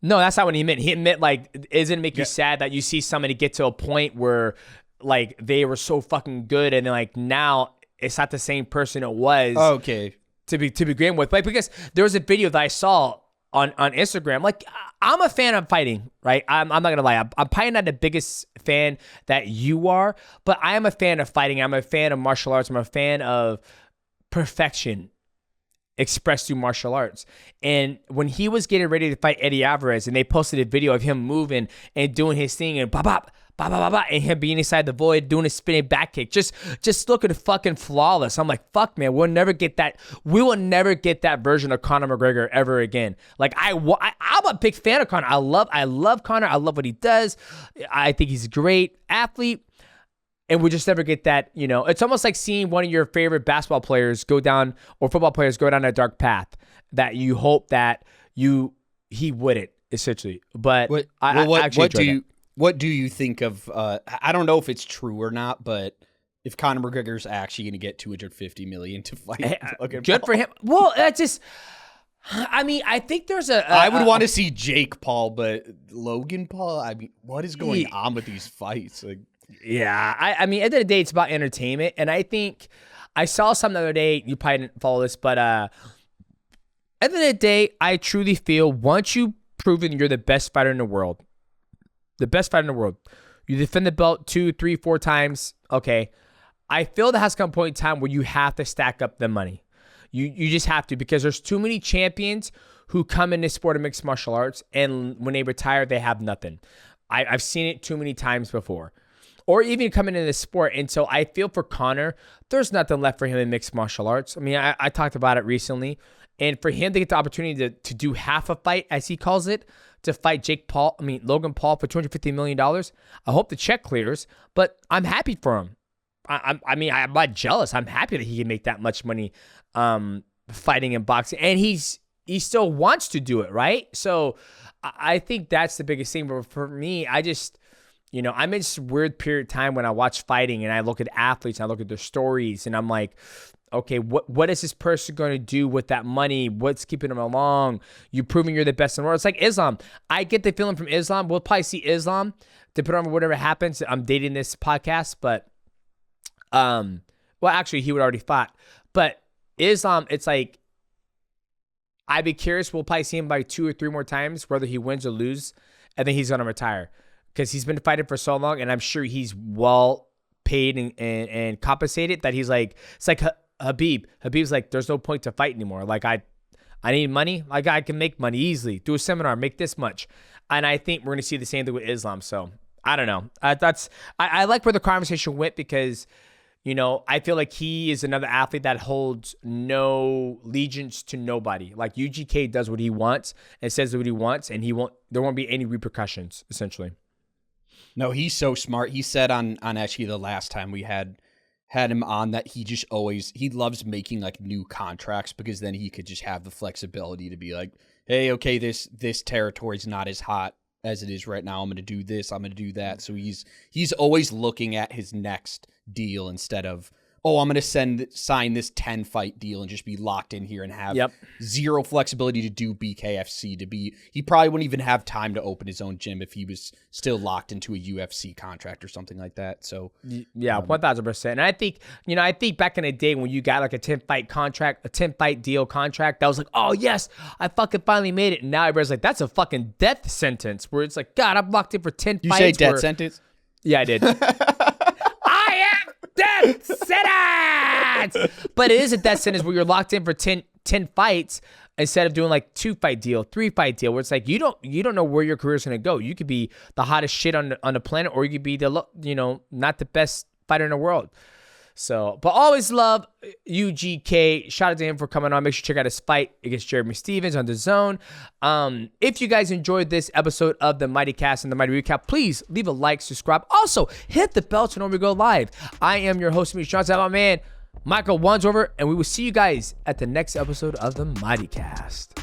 No, that's not what he meant. He meant, like, isn't it make you sad that you see somebody get to a point where, like, they were so fucking good, and then, like, now it's not the same person it was. Okay. To begin with, like, because there was a video that I saw on Instagram. Like, I'm a fan of fighting, right? I'm not gonna lie. I'm probably not the biggest fan that you are, but I am a fan of fighting. I'm a fan of martial arts. I'm a fan of perfection expressed through martial arts. And when he was getting ready to fight Eddie Alvarez, and they posted a video of him moving and doing his thing and bop bop bop bop bop, and him being inside the void doing a spinning back kick, just looking fucking flawless. I'm like, fuck, man, we'll never get that. We will never get that version of Conor McGregor ever again. Like, I'm a big fan of Conor. I love Conor. I love what he does. I think he's a great athlete. And we just never get that, It's almost like seeing one of your favorite basketball players go down, or football players go down a dark path that you hope that he wouldn't, essentially. But what do you think of? I don't know if it's true or not, but if Conor McGregor's actually going to get $250 million to fight, good for him. Well, that's just. I mean, I think there's I would want to see Jake Paul, but Logan Paul. I mean, what is going on with these fights? Like, yeah, I mean, at the end of the day, it's about entertainment. And I think I saw something the other day, you probably didn't follow this, but at the end of the day, I truly feel once you've proven you're the best fighter in the world, you defend the belt 2, 3, 4 times, okay, I feel there has come a point in time where you have to stack up the money. You just have to, because there's too many champions who come in this sport of mixed martial arts, and when they retire, they have nothing. I've seen it too many times before. Or even coming into this sport. And so I feel for Conor, there's nothing left for him in mixed martial arts. I mean, I talked about it recently. And for him to get the opportunity to do half a fight, as he calls it, to fight Logan Paul for $250 million, I hope the check clears. But I'm happy for him. I'm not jealous. I'm happy that he can make that much money fighting and boxing. And he still wants to do it, right? So I think that's the biggest thing. But for me, I just... I'm in this weird period of time when I watch fighting and I look at athletes and I look at their stories and I'm like, okay, what is this person going to do with that money? What's keeping them along? You proving you're the best in the world. It's like Islam. I get the feeling from Islam. We'll probably see Islam, depending on whatever happens. I'm dating this podcast, but, well, actually, he would already fought. But Islam, it's like, I'd be curious. We'll probably see him by 2 or 3 more times, whether he wins or lose, and then he's going to retire. Because he's been fighting for so long, and I'm sure he's well paid and compensated that he's like, it's like Habib. Habib's like, there's no point to fight anymore. Like, I need money. Like, I can make money easily. Do a seminar, make this much. And I think we're going to see the same thing with Islam. So, I don't know. I like where the conversation went because, I feel like he is another athlete that holds no allegiance to nobody. Like, UGK does what he wants and says what he wants, and there won't be any repercussions, essentially. No, he's so smart. He said on actually the last time we had him on that he loves making like new contracts because then he could just have the flexibility to be like, hey, okay, this territory's not as hot as it is right now. I'm going to do this. I'm going to do that. So he's always looking at his next deal instead of, oh, I'm going to sign this 10-fight deal and just be locked in here and have zero flexibility to do BKFC. He probably wouldn't even have time to open his own gym if he was still locked into a UFC contract or something like that. So yeah, 1,000%. And I think back in the day when you got like a 10-fight contract, a 10-fight deal contract, that was like, oh yes, I fucking finally made it. And now everybody's like, that's a fucking death sentence. Where it's like, God, I'm locked in for 10 you fights. You say death sentence? Yeah, I did. Death sentence! But it is a death sentence where you're locked in for 10 fights instead of doing like 2-fight deal, 3-fight deal, where it's like you don't know where your career is going to go. You could be the hottest shit on the planet, or you could be not the best fighter in the world. So, but always love UGK. Shout out to him for coming on. Make sure you check out his fight against Jeremy Stevens on DAZN. If you guys enjoyed this episode of the MightyCast and the Mighty Recap, please leave a like, subscribe. Also, hit the bell to know when we go live. I am your host, Demetrious Johnson. I'm my man, Michael Wandsworth, and we will see you guys at the next episode of the MightyCast.